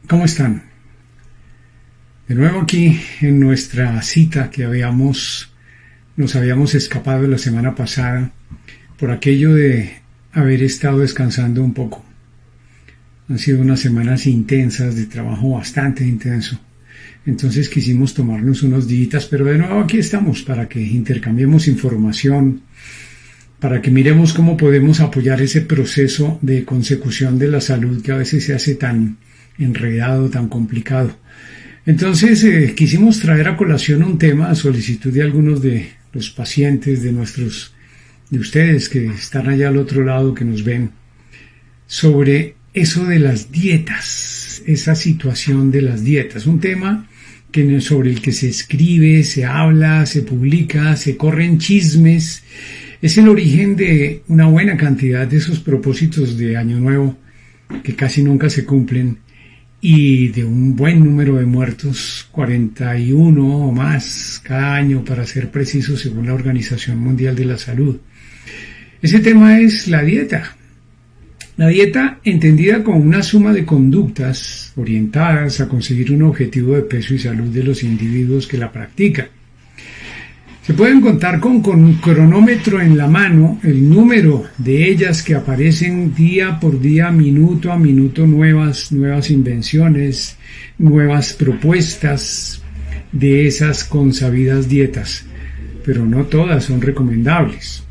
¿Cómo están? De nuevo aquí en nuestra cita que nos habíamos escapado la semana pasada por aquello de haber estado descansando un poco. Han sido unas semanas intensas, de trabajo bastante intenso. Entonces quisimos tomarnos unos días, pero de nuevo aquí estamos para que intercambiemos información, para que miremos cómo podemos apoyar ese proceso de consecución de la salud que a veces se hace tan enredado, tan complicado. Entonces quisimos traer a colación un tema a solicitud de algunos de los pacientes, de ustedes que están allá al otro lado, que nos ven, sobre eso de las dietas, esa situación de las dietas, un tema sobre el que se escribe, se habla, se publica, se corren chismes. Es el origen de una buena cantidad de esos propósitos de Año Nuevo que casi nunca se cumplen y de un buen número de muertos, 41 o más cada año para ser preciso según la Organización Mundial de la Salud. Ese tema es la dieta. La dieta entendida como una suma de conductas orientadas a conseguir un objetivo de peso y salud de los individuos que la practican. Se pueden contar con un cronómetro en la mano el número de ellas que aparecen día por día, minuto a minuto, nuevas invenciones, nuevas propuestas de esas consabidas dietas, pero no todas son recomendables.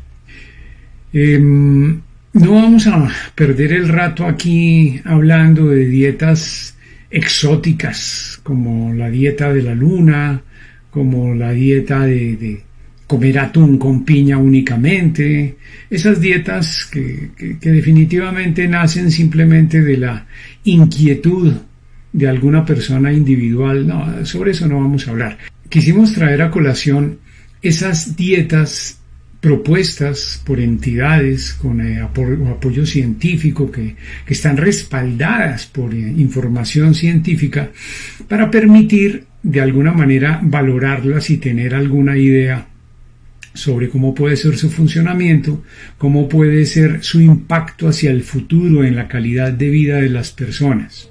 No vamos a perder el rato aquí hablando de dietas exóticas como la dieta de la luna, como la dieta de comer atún con piña únicamente, esas dietas que definitivamente nacen simplemente de la inquietud de alguna persona individual. No, sobre eso no vamos a hablar. Quisimos traer a colación esas dietas propuestas por entidades con apoyo científico que están respaldadas por información científica para permitir de alguna manera valorarlas y tener alguna idea sobre cómo puede ser su funcionamiento, cómo puede ser su impacto hacia el futuro en la calidad de vida de las personas.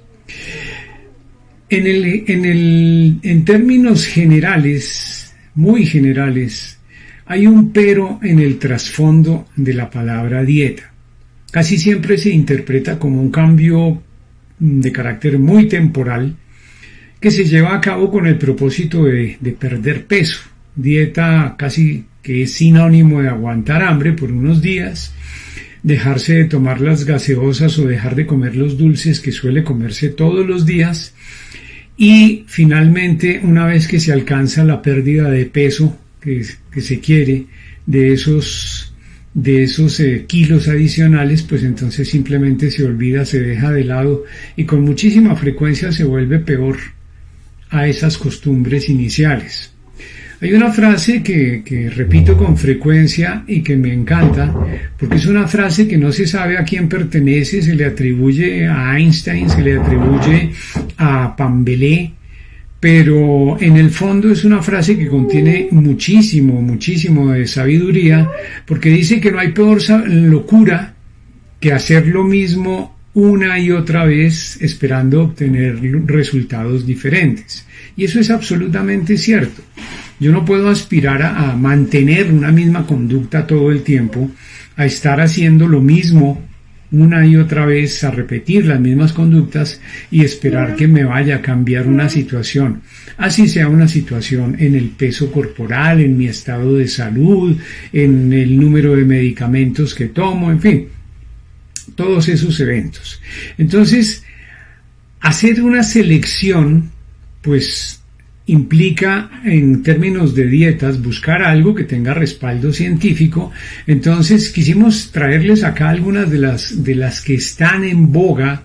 En términos generales, muy generales, hay un pero en el trasfondo de la palabra dieta. Casi siempre se interpreta como un cambio de carácter muy temporal que se lleva a cabo con el propósito de perder peso. Dieta casi que es sinónimo de aguantar hambre por unos días, dejarse de tomar las gaseosas o dejar de comer los dulces que suele comerse todos los días, y finalmente, una vez que se alcanza la pérdida de peso que se quiere, de esos kilos adicionales, pues entonces simplemente se olvida, se deja de lado y con muchísima frecuencia se vuelve peor a esas costumbres iniciales. Hay una frase que repito con frecuencia y que me encanta, porque es una frase que no se sabe a quién pertenece, se le atribuye a Einstein, se le atribuye a Pambelé, pero en el fondo es una frase que contiene muchísimo de sabiduría, porque dice que no hay peor locura que hacer lo mismo una y otra vez esperando obtener resultados diferentes. Y eso es absolutamente cierto. Yo no puedo aspirar a mantener una misma conducta todo el tiempo, a estar haciendo lo mismo una y otra vez, a repetir las mismas conductas y esperar que me vaya a cambiar una situación. Así sea una situación en el peso corporal, en mi estado de salud, en el número de medicamentos que tomo, en fin, todos esos eventos. Entonces, hacer una selección, pues, implica en términos de dietas buscar algo que tenga respaldo científico. Entonces quisimos traerles acá algunas de las que están en boga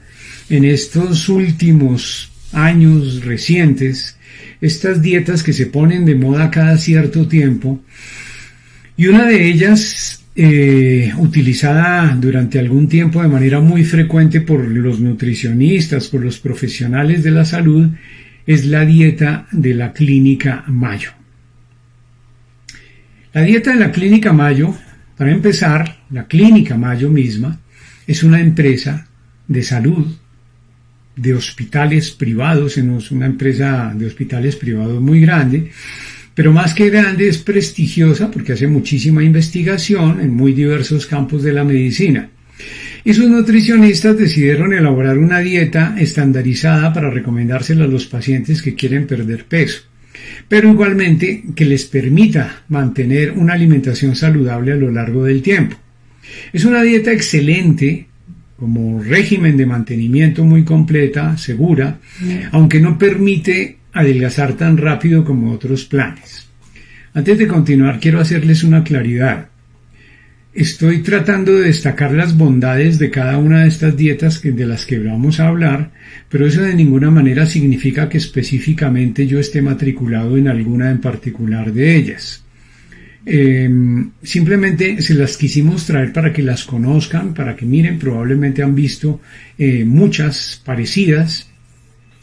en estos últimos años recientes, estas dietas que se ponen de moda cada cierto tiempo, y una de ellas utilizada durante algún tiempo de manera muy frecuente por los nutricionistas, por los profesionales de la salud, es la dieta de la Clínica Mayo. La dieta de la Clínica Mayo, para empezar, la Clínica Mayo misma es una empresa de salud de hospitales privados, es una empresa de hospitales privados muy grande, pero más que grande es prestigiosa porque hace muchísima investigación en muy diversos campos de la medicina. Y sus nutricionistas decidieron elaborar una dieta estandarizada para recomendársela a los pacientes que quieren perder peso, pero igualmente que les permita mantener una alimentación saludable a lo largo del tiempo. Es una dieta excelente como régimen de mantenimiento muy completa, segura, aunque no permite adelgazar tan rápido como otros planes. Antes de continuar, quiero hacerles una claridad. Estoy tratando de destacar las bondades de cada una de estas dietas de las que vamos a hablar, pero eso de ninguna manera significa que específicamente yo esté matriculado en alguna en particular de ellas. Simplemente se las quisimos traer para que las conozcan, para que miren, probablemente han visto muchas parecidas,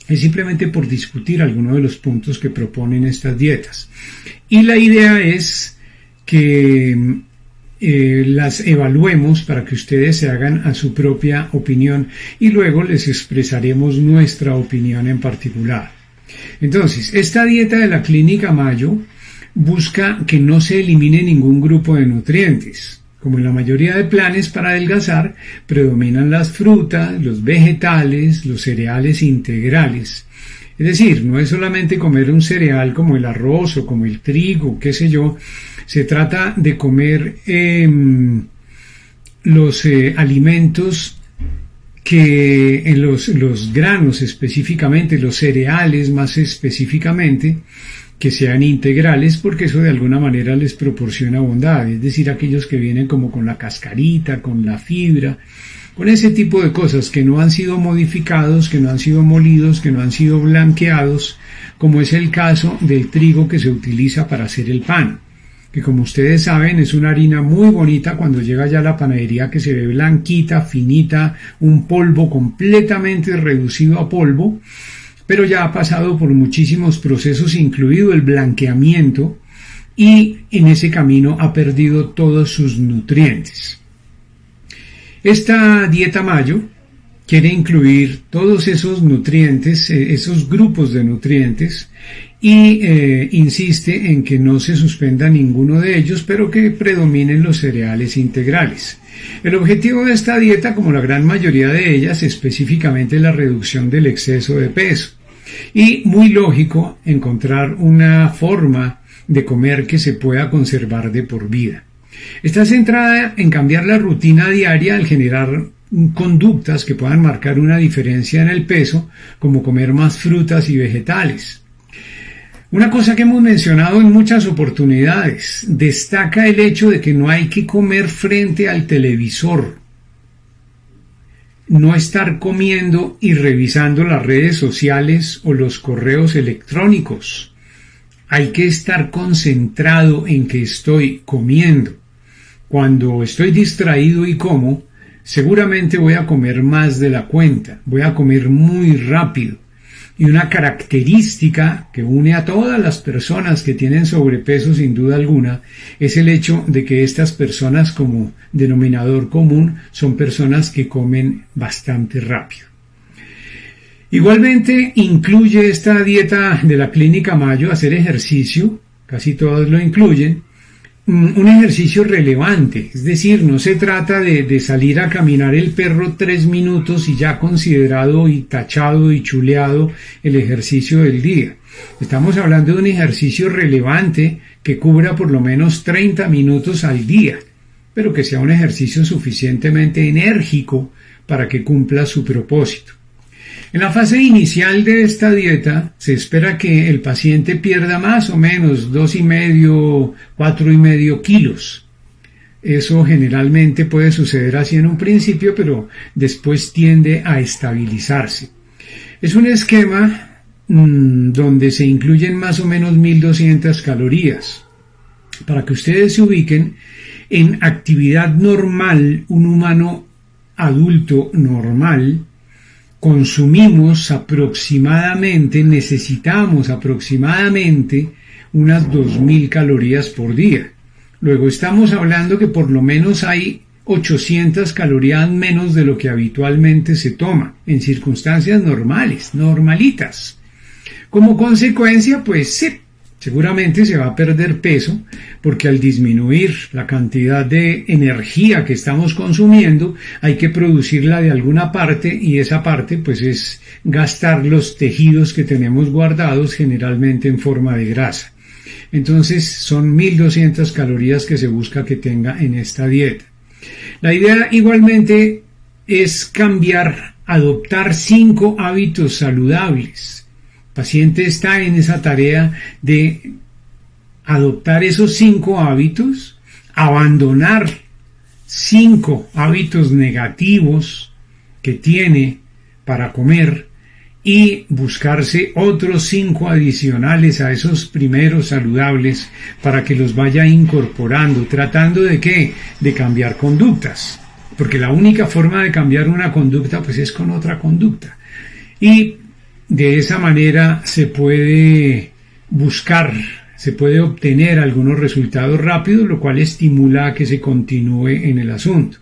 es simplemente por discutir algunos de los puntos que proponen estas dietas. Y la idea es que las evaluemos para que ustedes se hagan a su propia opinión y luego les expresaremos nuestra opinión en particular. Entonces, esta dieta de la Clínica Mayo busca que no se elimine ningún grupo de nutrientes. Como en la mayoría de planes para adelgazar, predominan las frutas, los vegetales, los cereales integrales. Es decir, no es solamente comer un cereal como el arroz o como el trigo, qué sé yo. Se trata de comer los alimentos que los granos específicamente, los cereales más específicamente, que sean integrales, porque eso de alguna manera les proporciona bondad, es decir, aquellos que vienen como con la cascarita, con la fibra, con ese tipo de cosas que no han sido modificados, que no han sido molidos, que no han sido blanqueados, como es el caso del trigo que se utiliza para hacer el pan, que como ustedes saben es una harina muy bonita cuando llega ya a la panadería, que se ve blanquita, finita, un polvo completamente reducido a polvo, pero ya ha pasado por muchísimos procesos, incluido el blanqueamiento, y en ese camino ha perdido todos sus nutrientes. Esta dieta Mayo quiere incluir todos esos nutrientes, esos grupos de nutrientes, y insiste en que no se suspenda ninguno de ellos, pero que predominen los cereales integrales. El objetivo de esta dieta, como la gran mayoría de ellas, específicamente la reducción del exceso de peso. Y muy lógico encontrar una forma de comer que se pueda conservar de por vida. Está centrada en cambiar la rutina diaria al generar conductas que puedan marcar una diferencia en el peso, como comer más frutas y vegetales. Una cosa que hemos mencionado en muchas oportunidades, destaca el hecho de que no hay que comer frente al televisor. No estar comiendo y revisando las redes sociales o los correos electrónicos. Hay que estar concentrado en que estoy comiendo. Cuando estoy distraído y como, seguramente voy a comer más de la cuenta, voy a comer muy rápido. Y una característica que une a todas las personas que tienen sobrepeso sin duda alguna es el hecho de que estas personas, como denominador común, son personas que comen bastante rápido. Igualmente incluye esta dieta de la Clínica Mayo hacer ejercicio, casi todos lo incluyen, un ejercicio relevante, es decir, no se trata de salir a caminar el perro 3 minutos y ya considerado y tachado y chuleado el ejercicio del día. Estamos hablando de un ejercicio relevante que cubra por lo menos 30 minutos al día, pero que sea un ejercicio suficientemente enérgico para que cumpla su propósito. En la fase inicial de esta dieta se espera que el paciente pierda más o menos 2,5, 4,5 kilos. Eso generalmente puede suceder así en un principio, pero después tiende a estabilizarse. Es un esquema donde se incluyen más o menos 1.200 calorías. Para que ustedes se ubiquen, en actividad normal, un humano adulto normal, necesitamos aproximadamente unas 2.000 calorías por día. Luego estamos hablando que por lo menos hay 800 calorías menos de lo que habitualmente se toma en circunstancias normales, normalitas. Como consecuencia, pues sí, seguramente se va a perder peso porque al disminuir la cantidad de energía que estamos consumiendo hay que producirla de alguna parte y esa parte pues es gastar los tejidos que tenemos guardados generalmente en forma de grasa. Entonces son 1200 calorías que se busca que tenga en esta dieta. La idea igualmente es cambiar, adoptar 5 hábitos saludables. El paciente está en esa tarea de adoptar esos 5 hábitos, abandonar 5 hábitos negativos que tiene para comer y buscarse otros 5 adicionales a esos primeros saludables para que los vaya incorporando, tratando de ¿qué? De cambiar conductas, porque la única forma de cambiar una conducta pues es con otra conducta y de esa manera se puede buscar, se puede obtener algunos resultados rápidos, lo cual estimula a que se continúe en el asunto.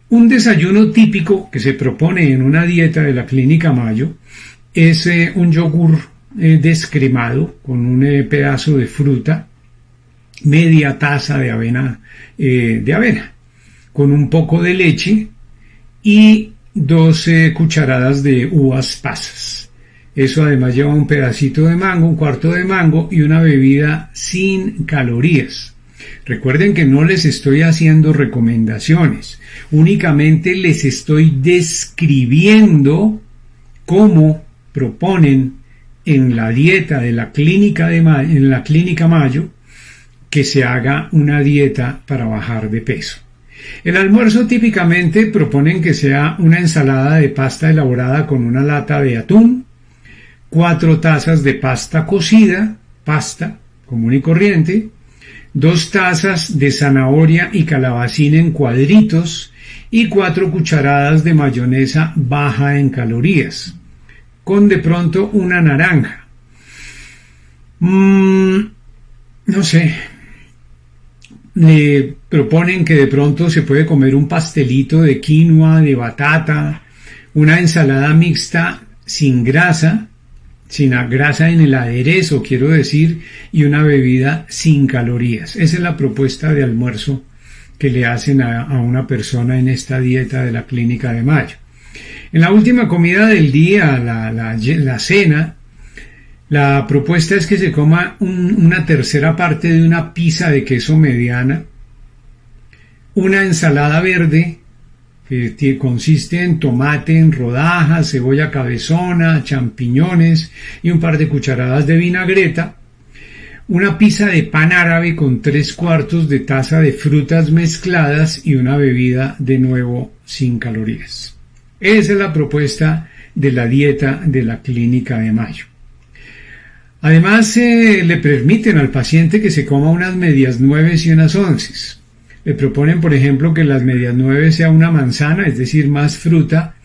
Un desayuno típico que se propone en una dieta de la Clínica Mayo es un yogur descremado con un pedazo de fruta, media taza de avena, con un poco de leche y 2 cucharadas de uvas pasas. Eso además lleva un pedacito de mango, un cuarto de mango y una bebida sin calorías. Recuerden que no les estoy haciendo recomendaciones, únicamente les estoy describiendo cómo proponen en la dieta de la Clínica Mayo que se haga una dieta para bajar de peso. El almuerzo típicamente proponen que sea una ensalada de pasta elaborada con una lata de atún, 4 tazas de pasta cocida, pasta común y corriente, 2 tazas de zanahoria y calabacín en cuadritos y 4 cucharadas de mayonesa baja en calorías, con de pronto una naranja. No sé, le proponen que de pronto se puede comer un pastelito de quinoa, de batata, una ensalada mixta sin grasa en el aderezo, quiero decir, y una bebida sin calorías. Esa es la propuesta de almuerzo que le hacen a una persona en esta dieta de la Clínica de Mayo. En la última comida del día, la cena, la propuesta es que se coma una tercera parte de una pizza de queso mediana, una ensalada verde que consiste en tomate en rodajas, cebolla cabezona, champiñones y un par de cucharadas de vinagreta, una pizza de pan árabe con 3/4 de taza de frutas mezcladas y una bebida de nuevo sin calorías. Esa es la propuesta de la dieta de la Clínica de Mayo. Además, le permiten al paciente que se coma unas medias nueves y unas onces. Le proponen, por ejemplo, que las medias nueves sea una manzana, es decir, más fruta,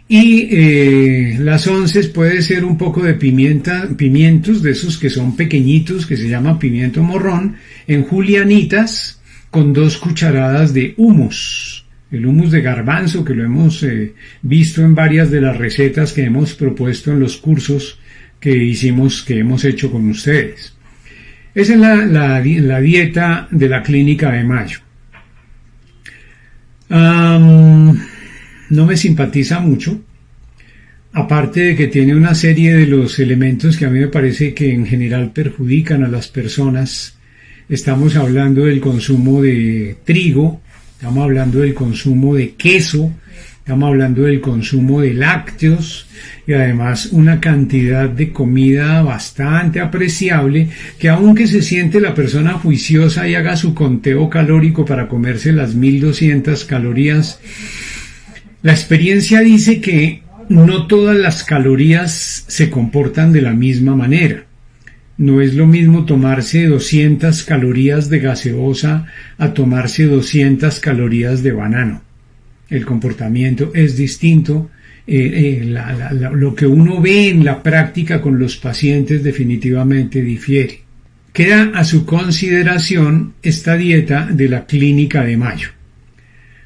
y las onces puede ser un poco de pimientos de esos que son pequeñitos, que se llama pimiento morrón, en julianitas, con 2 cucharadas de humus. El humus de garbanzo, que lo hemos visto en varias de las recetas que hemos propuesto en los cursos que hemos hecho con ustedes. Esa es la dieta de la Clínica de Mayo. No me simpatiza mucho, aparte de que tiene una serie de los elementos que a mí me parece que en general perjudican a las personas. Estamos hablando del consumo de trigo, estamos hablando del consumo de queso, estamos hablando del consumo de lácteos y además una cantidad de comida bastante apreciable que aunque se siente la persona juiciosa y haga su conteo calórico para comerse las 1200 calorías, la experiencia dice que no todas las calorías se comportan de la misma manera. No es lo mismo tomarse 200 calorías de gaseosa a tomarse 200 calorías de banano. El comportamiento es distinto, lo que uno ve en la práctica con los pacientes definitivamente difiere. ¿Ok? Queda a su consideración esta dieta de la Clínica de Mayo.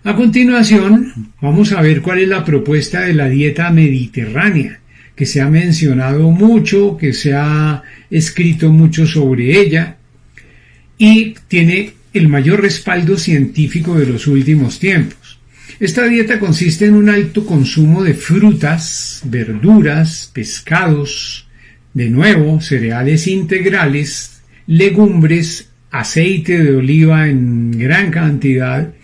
A continuación, vamos a ver cuál es la propuesta de la dieta mediterránea, que se ha mencionado mucho, que se ha escrito mucho sobre ella y tiene el mayor respaldo científico de los últimos tiempos. Esta dieta consiste en un alto consumo de frutas, verduras, pescados, de nuevo, cereales integrales, legumbres, aceite de oliva en gran cantidad,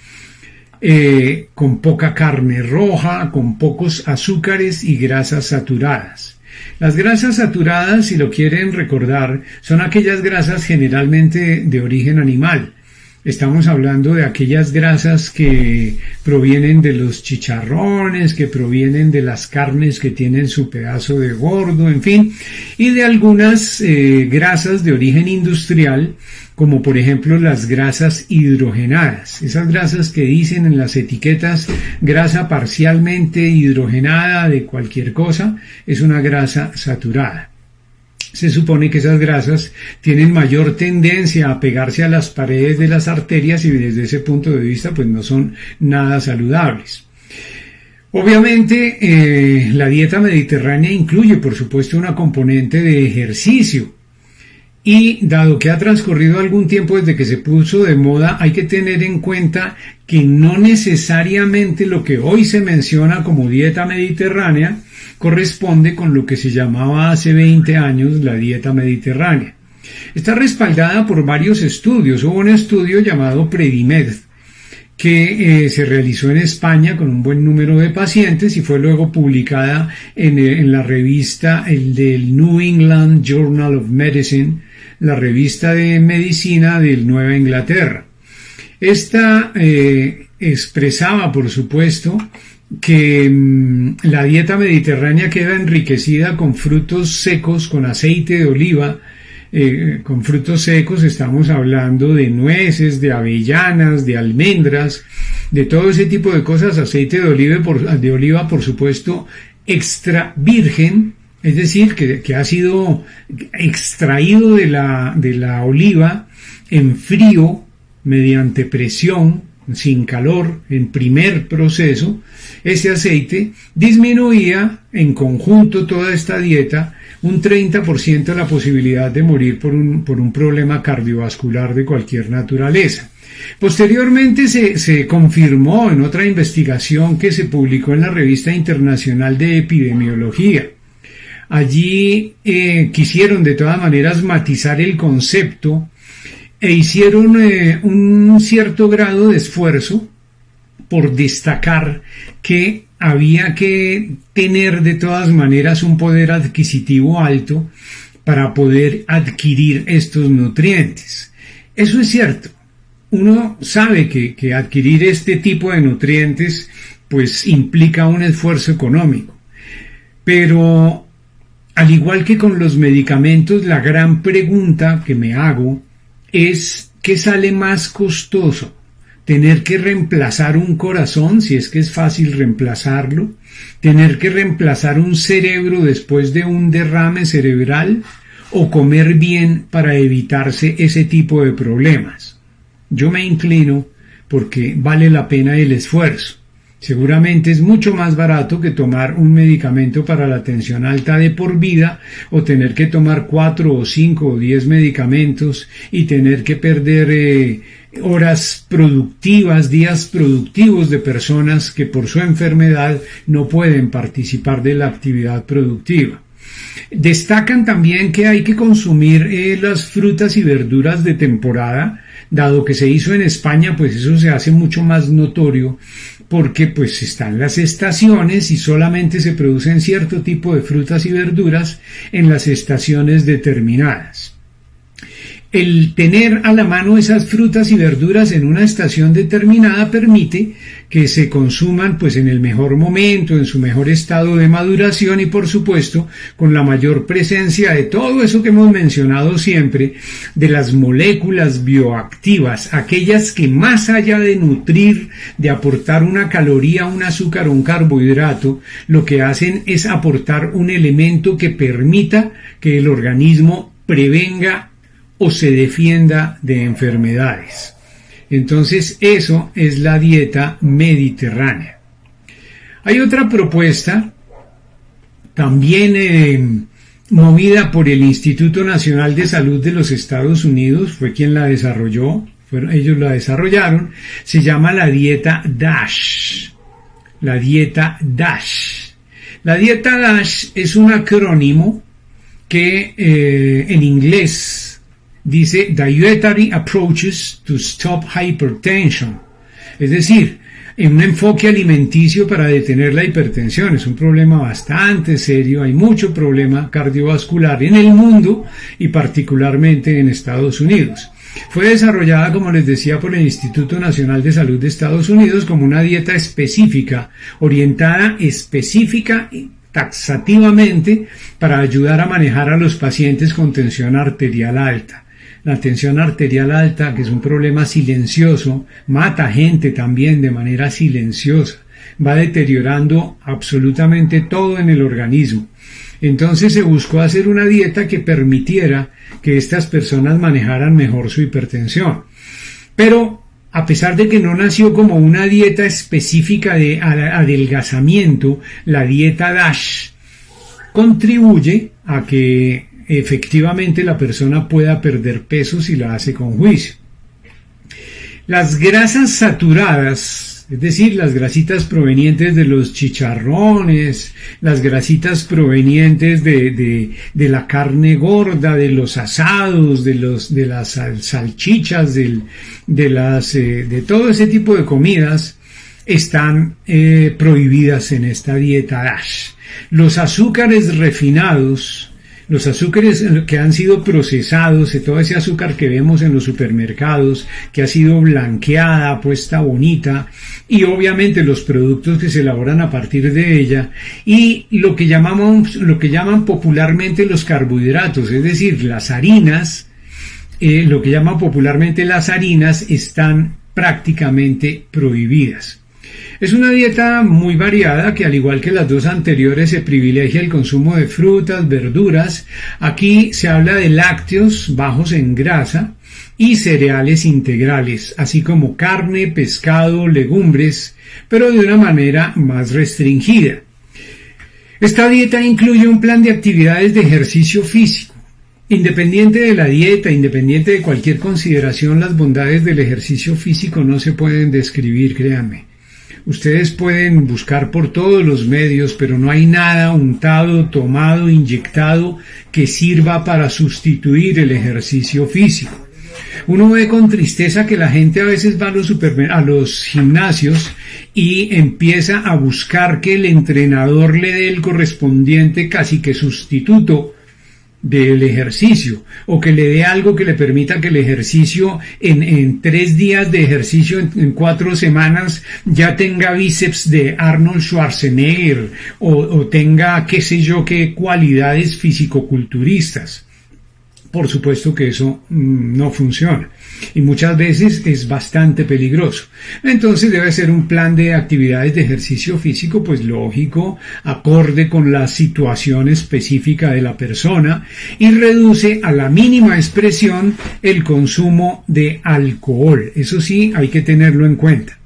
con poca carne roja, con pocos azúcares y grasas saturadas. Las grasas saturadas, si lo quieren recordar, son aquellas grasas generalmente de origen animal. Estamos hablando de aquellas grasas que provienen de los chicharrones, que provienen de las carnes que tienen su pedazo de gordo, en fin, y de algunas grasas de origen industrial, como por ejemplo las grasas hidrogenadas. Esas grasas que dicen en las etiquetas grasa parcialmente hidrogenada de cualquier cosa, es una grasa saturada. Se supone que esas grasas tienen mayor tendencia a pegarse a las paredes de las arterias y desde ese punto de vista pues no son nada saludables. Obviamente la dieta mediterránea incluye por supuesto una componente de ejercicio. Y dado que ha transcurrido algún tiempo desde que se puso de moda, hay que tener en cuenta que no necesariamente lo que hoy se menciona como dieta mediterránea corresponde con lo que se llamaba hace 20 años la dieta mediterránea. Está respaldada por varios estudios. Hubo un estudio llamado Predimed que se realizó en España con un buen número de pacientes y fue luego publicada en la revista del New England Journal of Medicine, la revista de medicina de Nueva Inglaterra. Esta expresaba, por supuesto, que la dieta mediterránea queda enriquecida con frutos secos, con aceite de oliva. Con frutos secos estamos hablando de nueces, de avellanas, de almendras, de todo ese tipo de cosas. Aceite de oliva, por supuesto, extra virgen, es decir, que ha sido extraído de la oliva en frío, mediante presión, sin calor, en primer proceso. Ese aceite disminuía en conjunto toda esta dieta un 30% la posibilidad de morir por un problema cardiovascular de cualquier naturaleza. Posteriormente se confirmó en otra investigación que se publicó en la Revista Internacional de Epidemiología. Allí quisieron de todas maneras matizar el concepto e hicieron un cierto grado de esfuerzo por destacar que había que tener de todas maneras un poder adquisitivo alto para poder adquirir estos nutrientes. Eso es cierto. Uno sabe que adquirir este tipo de nutrientes pues implica un esfuerzo económico. Pero al igual que con los medicamentos, la gran pregunta que me hago es ¿qué sale más costoso? Tener que reemplazar un corazón, si es que es fácil reemplazarlo, tener que reemplazar un cerebro después de un derrame cerebral, o comer bien para evitarse ese tipo de problemas. Yo me inclino porque vale la pena el esfuerzo. Seguramente es mucho más barato que tomar un medicamento para la tensión alta de por vida o tener que tomar 4 o 5 o 10 medicamentos y tener que perder horas productivas, días productivos de personas que por su enfermedad no pueden participar de la actividad productiva. Destacan también que hay que consumir las frutas y verduras de temporada. Dado que se hizo en España, pues eso se hace mucho más notorio porque pues están las estaciones y solamente se producen cierto tipo de frutas y verduras en las estaciones determinadas. El tener a la mano esas frutas y verduras en una estación determinada permite que se consuman pues en el mejor momento, en su mejor estado de maduración y por supuesto con la mayor presencia de todo eso que hemos mencionado siempre, de las moléculas bioactivas, aquellas que más allá de nutrir, de aportar una caloría, un azúcar o un carbohidrato, lo que hacen es aportar un elemento que permita que el organismo prevenga o se defienda de enfermedades. Entonces, eso es la dieta mediterránea. Hay otra propuesta, también movida por el Instituto Nacional de Salud de los Estados Unidos, fue quien la desarrolló, ellos la desarrollaron, se llama la dieta DASH. La dieta DASH. La dieta DASH es un acrónimo que en inglés dice Dietary Approaches to Stop Hypertension. Es decir, en un enfoque alimenticio para detener la hipertensión. Es un problema bastante serio, hay mucho problema cardiovascular en el mundo y particularmente en Estados Unidos. Fue desarrollada, como les decía, por el Instituto Nacional de Salud de Estados Unidos como una dieta específica, orientada específica y taxativamente para ayudar a manejar a los pacientes con tensión arterial alta. La tensión arterial alta, que es un problema silencioso, mata gente también de manera silenciosa, va deteriorando absolutamente todo en el organismo. Entonces se buscó hacer una dieta que permitiera que estas personas manejaran mejor su hipertensión. Pero a pesar de que no nació como una dieta específica de adelgazamiento, la dieta DASH contribuye a que efectivamente la persona pueda perder peso si la hace con juicio. Las grasas saturadas, es decir, las grasitas provenientes de los chicharrones, las grasitas provenientes de la carne gorda, de los asados, de las salchichas, de todo ese tipo de comidas, están prohibidas en esta dieta DASH. Los azúcares refinados, los azúcares que han sido procesados, todo ese azúcar que vemos en los supermercados, que ha sido blanqueada, puesta bonita, y obviamente los productos que se elaboran a partir de ella, y lo que llaman popularmente los carbohidratos, es decir, las harinas, lo que llaman popularmente las harinas, están prácticamente prohibidas. Es una dieta muy variada que, al igual que las dos anteriores, se privilegia el consumo de frutas, verduras. Aquí se habla de lácteos bajos en grasa y cereales integrales, así como carne, pescado, legumbres, pero de una manera más restringida. Esta dieta incluye un plan de actividades de ejercicio físico. Independiente de la dieta, independiente de cualquier consideración, las bondades del ejercicio físico no se pueden describir, créanme. Ustedes pueden buscar por todos los medios, pero no hay nada untado, tomado, inyectado que sirva para sustituir el ejercicio físico. Uno ve con tristeza que la gente a veces va a los gimnasios y empieza a buscar que el entrenador le dé el correspondiente casi que sustituto del ejercicio, o que le dé algo que le permita que el ejercicio en 3 días de ejercicio, en 4 semanas, ya tenga bíceps de Arnold Schwarzenegger o tenga qué sé yo qué cualidades fisicoculturistas. Por supuesto que eso no funciona y muchas veces es bastante peligroso. Entonces debe ser un plan de actividades de ejercicio físico, pues lógico, acorde con la situación específica de la persona, y reduce a la mínima expresión el consumo de alcohol. Eso sí, hay que tenerlo en cuenta.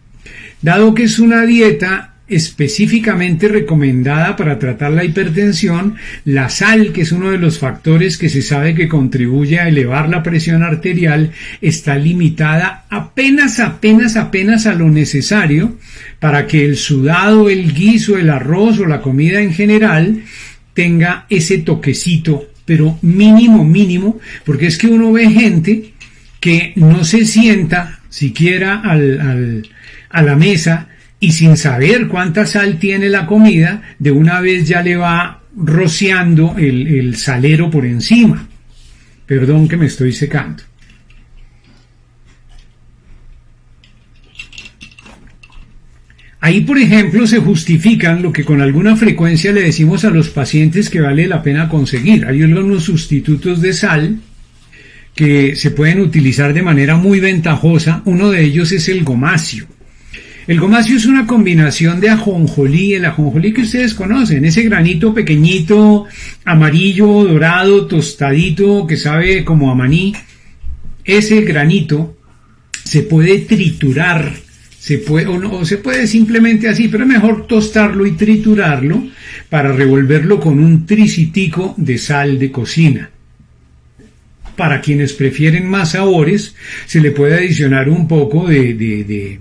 Dado que es una dieta específicamente recomendada para tratar la hipertensión, la sal, que es uno de los factores que se sabe que contribuye a elevar la presión arterial, está limitada apenas a lo necesario para que el sudado, el guiso, el arroz o la comida en general tenga ese toquecito, pero mínimo, porque es que uno ve gente que no se sienta siquiera a la mesa y sin saber cuánta sal tiene la comida, de una vez ya le va rociando el salero por encima. Perdón que me estoy secando. Ahí, por ejemplo, se justifican lo que con alguna frecuencia le decimos a los pacientes que vale la pena conseguir. Hay unos sustitutos de sal que se pueden utilizar de manera muy ventajosa. Uno de ellos es el gomacio. El gomacio es una combinación de ajonjolí, el ajonjolí que ustedes conocen, ese granito pequeñito, amarillo, dorado, tostadito, que sabe como a maní. ese granito se puede triturar, o se puede simplemente así, pero es mejor tostarlo y triturarlo para revolverlo con un tricitico de sal de cocina. Para quienes prefieren más sabores, se le puede adicionar un poco de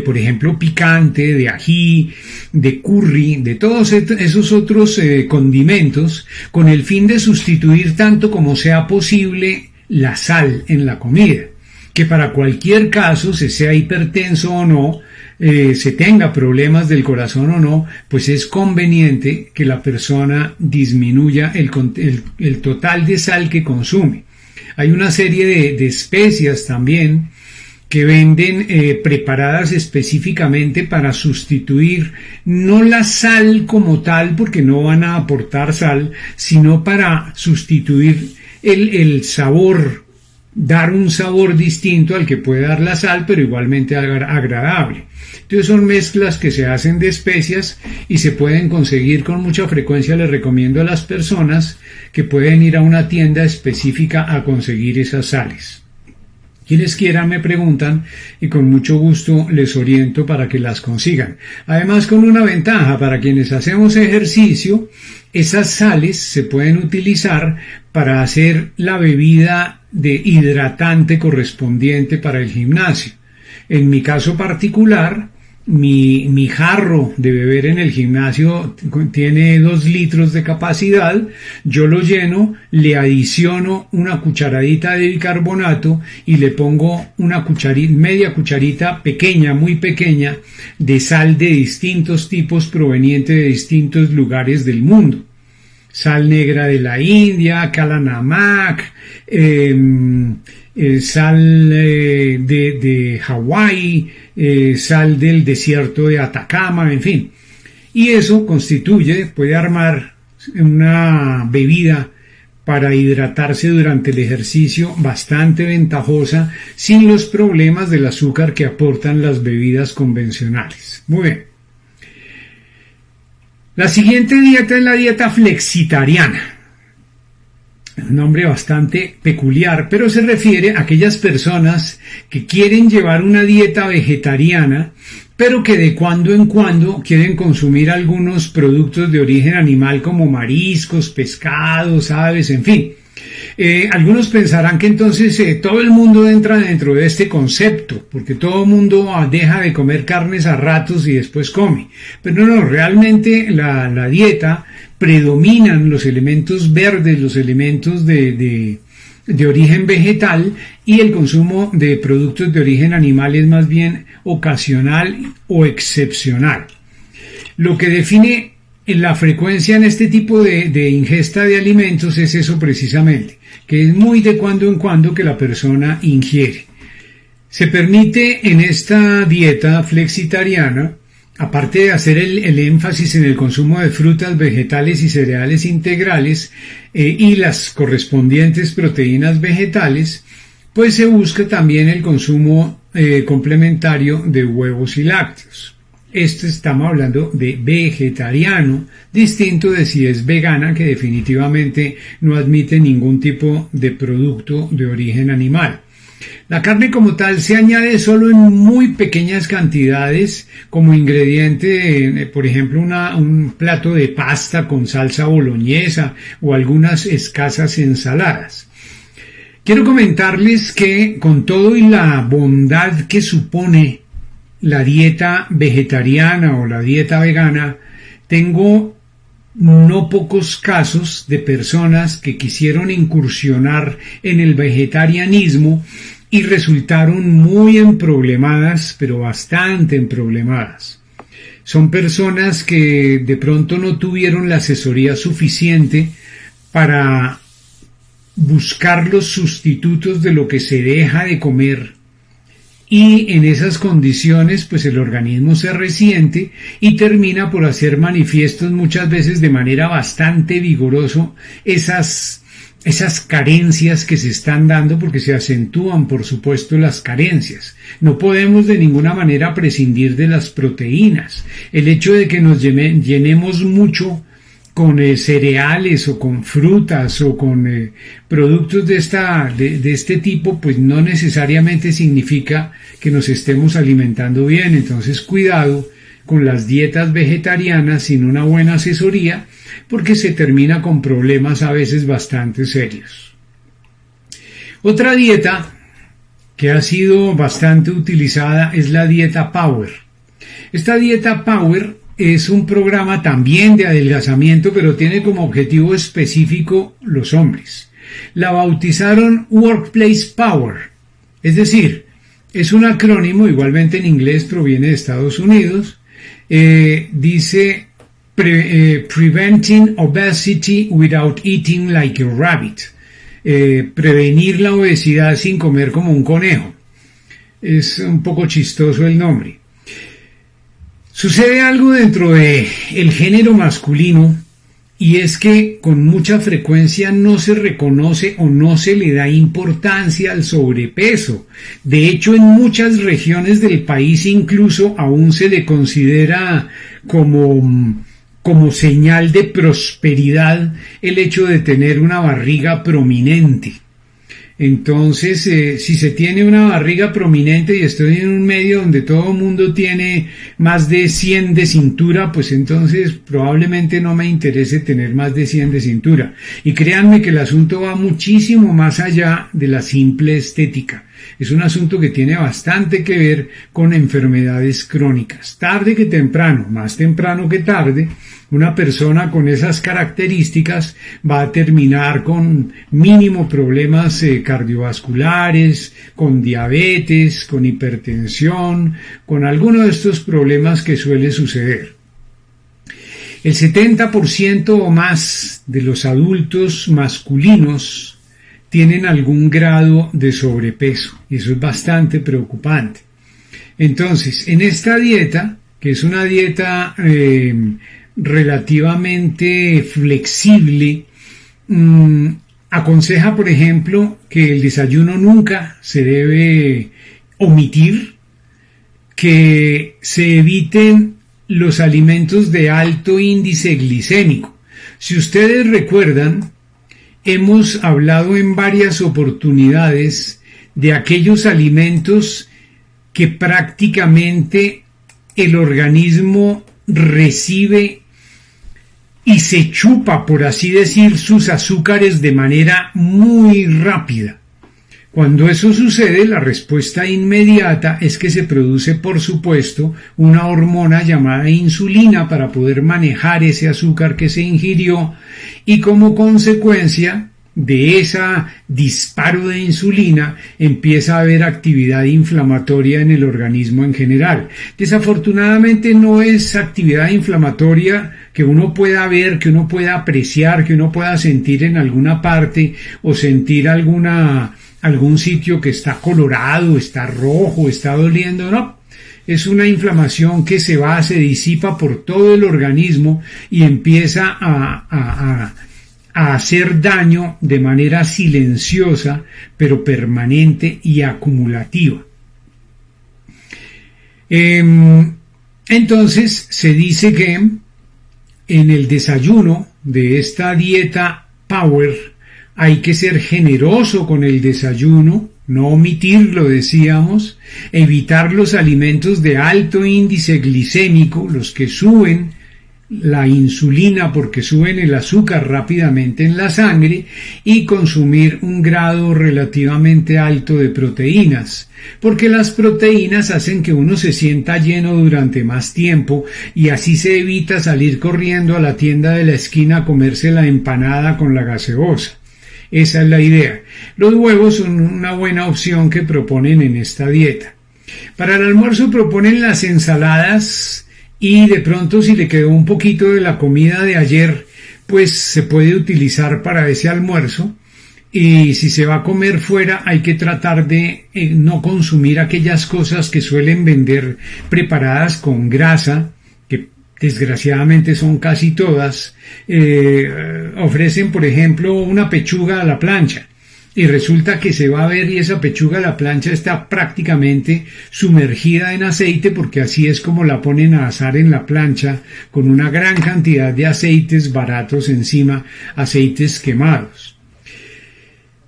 por ejemplo, picante, de ají, de curry, de todos esos otros condimentos, con el fin de sustituir tanto como sea posible la sal en la comida. Que para cualquier caso, se sea hipertenso o no, se tenga problemas del corazón o no, pues es conveniente que la persona disminuya el total de sal que consume. Hay una serie de especias también que venden preparadas específicamente para sustituir no la sal como tal, porque no van a aportar sal, sino para sustituir el sabor, dar un sabor distinto al que puede dar la sal, pero igualmente agradable. Entonces son mezclas que se hacen de especias y se pueden conseguir con mucha frecuencia. Les recomiendo a las personas que pueden ir a una tienda específica a conseguir esas sales. Quienes quieran me preguntan y con mucho gusto les oriento para que las consigan. Además, con una ventaja: para quienes hacemos ejercicio, esas sales se pueden utilizar para hacer la bebida de hidratante correspondiente para el gimnasio. En mi caso particular, mi jarro de beber en el gimnasio tiene 2 litros de capacidad. Yo lo lleno, le adiciono una cucharadita de bicarbonato y le pongo media cucharita pequeña, muy pequeña, de sal de distintos tipos proveniente de distintos lugares del mundo. Sal negra de la India, Kala Namak, sal de Hawái, sal del desierto de Atacama, en fin. Y eso puede armar una bebida para hidratarse durante el ejercicio bastante ventajosa, sin los problemas del azúcar que aportan las bebidas convencionales. Muy bien. La siguiente dieta es la dieta flexitariana. Un nombre bastante peculiar, pero se refiere a aquellas personas que quieren llevar una dieta vegetariana, pero que de cuando en cuando quieren consumir algunos productos de origen animal como mariscos, pescados, aves, en fin. Algunos pensarán que entonces todo el mundo entra dentro de este concepto, porque todo el mundo deja de comer carnes a ratos y después come. Pero no, realmente la dieta predominan los elementos verdes, los elementos de origen vegetal, y el consumo de productos de origen animal es más bien ocasional o excepcional. Lo que define la frecuencia en este tipo de ingesta de alimentos es eso precisamente, que es muy de cuando en cuando que la persona ingiere. Se permite en esta dieta flexitariana, aparte de hacer el énfasis en el consumo de frutas, vegetales y cereales integrales y las correspondientes proteínas vegetales, pues se busca también el consumo complementario de huevos y lácteos. Esto estamos hablando de vegetariano, distinto de si es vegana, que definitivamente no admite ningún tipo de producto de origen animal. La carne como tal se añade solo en muy pequeñas cantidades como ingrediente, por ejemplo, un plato de pasta con salsa boloñesa o algunas escasas ensaladas. Quiero comentarles que con todo y la bondad que supone la dieta vegetariana o la dieta vegana, tengo no pocos casos de personas que quisieron incursionar en el vegetarianismo y resultaron muy emproblemadas, pero bastante emproblemadas. Son personas que de pronto no tuvieron la asesoría suficiente para buscar los sustitutos de lo que se deja de comer, y en esas condiciones pues el organismo se resiente y termina por hacer manifiestos muchas veces de manera bastante vigorosa esas carencias que se están dando, porque se acentúan por supuesto las carencias. No podemos de ninguna manera prescindir de las proteínas. El hecho de que nos llenemos mucho con cereales o con frutas o con productos de este tipo, pues no necesariamente significa que nos estemos alimentando bien. Entonces, cuidado con las dietas vegetarianas sin una buena asesoría, porque se termina con problemas a veces bastante serios. Otra dieta que ha sido bastante utilizada es la dieta Power. Esta dieta Power es un programa también de adelgazamiento, pero tiene como objetivo específico los hombres. La bautizaron Workplace Power, es decir, es un acrónimo, igualmente en inglés, proviene de Estados Unidos, dice Preventing Obesity Without Eating Like a Rabbit, prevenir la obesidad sin comer como un conejo. Es un poco chistoso el nombre. Sucede algo dentro de el género masculino, y es que con mucha frecuencia no se reconoce o no se le da importancia al sobrepeso. De hecho, en muchas regiones del país incluso aún se le considera como señal de prosperidad el hecho de tener una barriga prominente. Entonces, si se tiene una barriga prominente y estoy en un medio donde todo el mundo tiene más de 100 de cintura, pues entonces probablemente no me interese tener más de 100 de cintura. Y créanme que el asunto va muchísimo más allá de la simple estética. Es un asunto que tiene bastante que ver con enfermedades crónicas. Tarde que temprano, más temprano que tarde, una persona con esas características va a terminar con mínimo problemas cardiovasculares, con diabetes, con hipertensión, con alguno de estos problemas que suele suceder. El 70% o más de los adultos masculinos tienen algún grado de sobrepeso, y eso es bastante preocupante. Entonces, en esta dieta, que es una dieta relativamente flexible, aconseja, por ejemplo, que el desayuno nunca se debe omitir, que se eviten los alimentos de alto índice glicémico. Si ustedes recuerdan, hemos hablado en varias oportunidades de aquellos alimentos que prácticamente el organismo recibe y se chupa, por así decir, sus azúcares de manera muy rápida. Cuando eso sucede, la respuesta inmediata es que se produce, por supuesto, una hormona llamada insulina para poder manejar ese azúcar que se ingirió, y como consecuencia de ese disparo de insulina empieza a haber actividad inflamatoria en el organismo en general. Desafortunadamente no es actividad inflamatoria que uno pueda ver, que uno pueda apreciar, que uno pueda sentir en alguna parte o sentir algún sitio que está colorado, está rojo, está doliendo, no. Es una inflamación que se disipa por todo el organismo y empieza a hacer daño de manera silenciosa, pero permanente y acumulativa. Entonces se dice que en el desayuno de esta dieta Power hay que ser generoso con el desayuno, no omitirlo, decíamos, evitar los alimentos de alto índice glicémico, los que suben la insulina porque suben el azúcar rápidamente en la sangre, y consumir un grado relativamente alto de proteínas, porque las proteínas hacen que uno se sienta lleno durante más tiempo, y así se evita salir corriendo a la tienda de la esquina a comerse la empanada con la gaseosa. Esa es la idea. Los huevos son una buena opción que proponen en esta dieta. Para el almuerzo proponen las ensaladas, y de pronto si le quedó un poquito de la comida de ayer, pues se puede utilizar para ese almuerzo. Y si se va a comer fuera, hay que tratar de no consumir aquellas cosas que suelen vender preparadas con grasa, que desgraciadamente son casi todas. Ofrecen, por ejemplo, una pechuga a la plancha. y resulta que se va a ver y esa pechuga de la plancha está prácticamente sumergida en aceite, porque así es como la ponen a asar en la plancha, con una gran cantidad de aceites baratos encima, aceites quemados.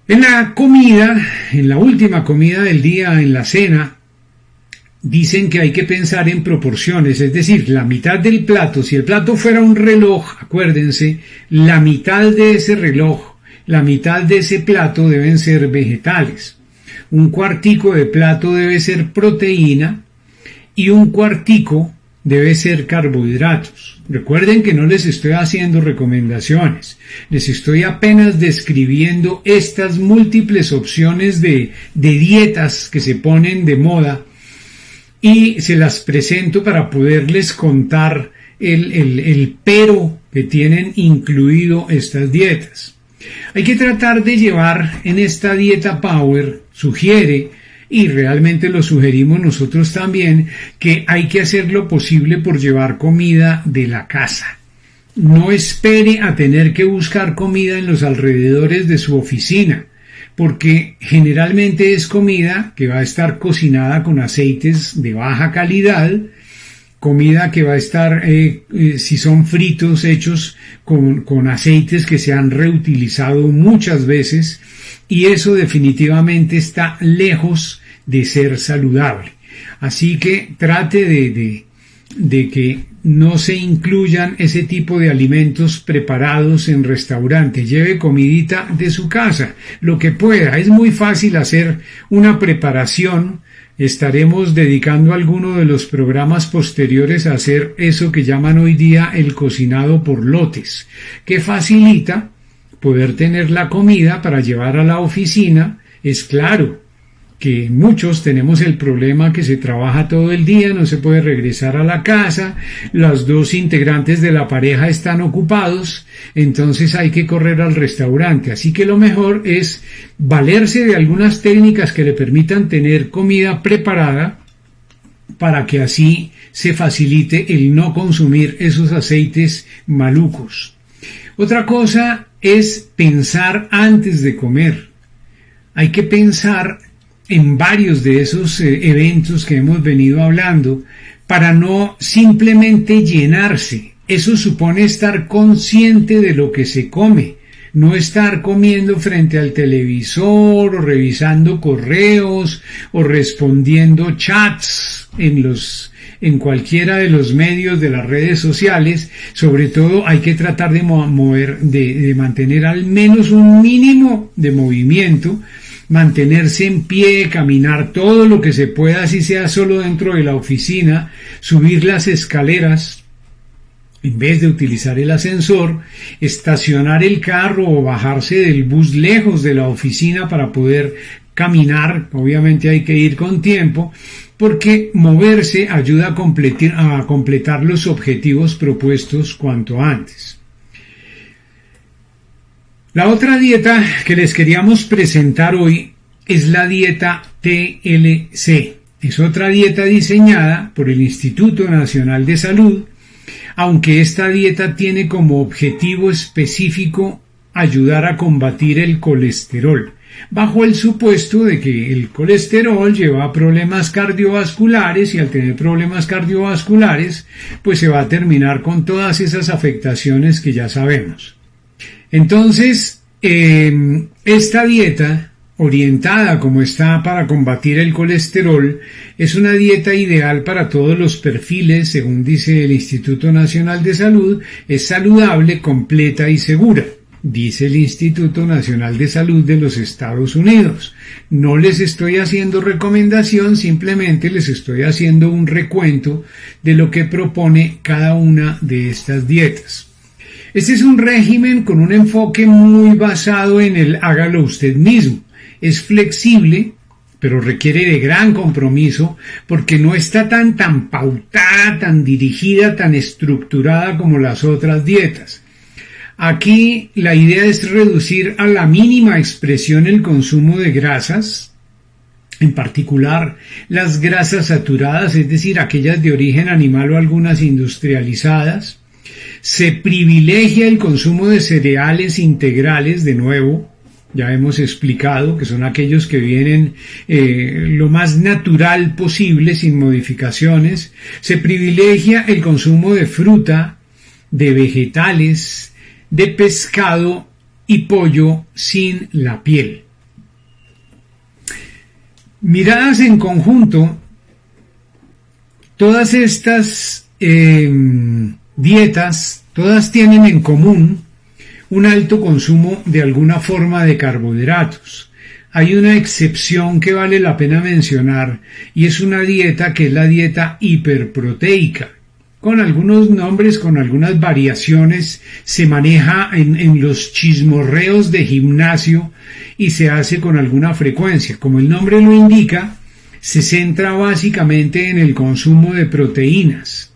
En la comida, en la última comida del día, en la cena, dicen que hay que pensar en proporciones, es decir, la mitad del plato, si el plato fuera un reloj, acuérdense, la mitad de ese reloj, la mitad de ese plato deben ser vegetales. Un cuartico de plato debe ser proteína y un cuartico debe ser carbohidratos. Recuerden que no les estoy haciendo recomendaciones, les estoy apenas describiendo estas múltiples opciones de dietas que se ponen de moda y se las presento para poderles contar el pero que tienen incluido estas dietas. Hay que tratar de llevar en esta dieta Power, sugiere, y realmente lo sugerimos nosotros también, que hay que hacer lo posible por llevar comida de la casa. No espere a tener que buscar comida en los alrededores de su oficina, porque generalmente es comida que va a estar cocinada con aceites de baja calidad, comida que va a estar, si son fritos, hechos con aceites que se han reutilizado muchas veces, y eso definitivamente está lejos de ser saludable. Así que trate de que no se incluyan ese tipo de alimentos preparados en restaurantes. Lleve comidita de su casa, lo que pueda. Es muy fácil hacer una preparación. Estaremos dedicando alguno de los programas posteriores a hacer eso que llaman hoy día el cocinado por lotes, que facilita poder tener la comida para llevar a la oficina. Es claro que muchos tenemos el problema que se trabaja todo el día, no se puede regresar a la casa, los dos integrantes de la pareja están ocupados, entonces hay que correr al restaurante. Así que lo mejor es valerse de algunas técnicas que le permitan tener comida preparada para que así se facilite el no consumir esos aceites malucos. Otra cosa es pensar antes de comer. Hay que pensar en varios de esos eventos que hemos venido hablando para no simplemente llenarse. Eso supone estar consciente de lo que se come, no estar comiendo frente al televisor o revisando correos o respondiendo chats en cualquiera de los medios de las redes sociales. Sobre todo hay que tratar de mantener al menos un mínimo de movimiento, mantenerse en pie, caminar todo lo que se pueda, así sea solo dentro de la oficina, subir las escaleras en vez de utilizar el ascensor, estacionar el carro o bajarse del bus lejos de la oficina para poder caminar. Obviamente hay que ir con tiempo, porque moverse ayuda a completar los objetivos propuestos cuanto antes. La otra dieta que les queríamos presentar hoy es la dieta TLC. Es otra dieta diseñada por el Instituto Nacional de Salud, aunque esta dieta tiene como objetivo específico ayudar a combatir el colesterol, bajo el supuesto de que el colesterol lleva a problemas cardiovasculares, y al tener problemas cardiovasculares, pues se va a terminar con todas esas afectaciones que ya sabemos. Entonces, esta dieta, orientada como está para combatir el colesterol, es una dieta ideal para todos los perfiles, según dice el Instituto Nacional de Salud. Es saludable, completa y segura, dice el Instituto Nacional de Salud de los Estados Unidos. No les estoy haciendo recomendación, simplemente les estoy haciendo un recuento de lo que propone cada una de estas dietas. Este es un régimen con un enfoque muy basado en el hágalo usted mismo. Es flexible, pero requiere de gran compromiso, porque no está tan pautada, tan dirigida, tan estructurada como las otras dietas. Aquí la idea es reducir a la mínima expresión el consumo de grasas, en particular las grasas saturadas, es decir, aquellas de origen animal o algunas industrializadas. Se privilegia el consumo de cereales integrales, de nuevo, ya hemos explicado que son aquellos que vienen lo más natural posible, sin modificaciones. Se privilegia el consumo de fruta, de vegetales, de pescado y pollo sin la piel. Miradas en conjunto, todas estas dietas, todas tienen en común un alto consumo de alguna forma de carbohidratos. Hay una excepción que vale la pena mencionar y es una dieta que es la dieta hiperproteica. Con algunos nombres, con algunas variaciones, se maneja en los chismorreos de gimnasio y se hace con alguna frecuencia. Como el nombre lo indica, se centra básicamente en el consumo de proteínas.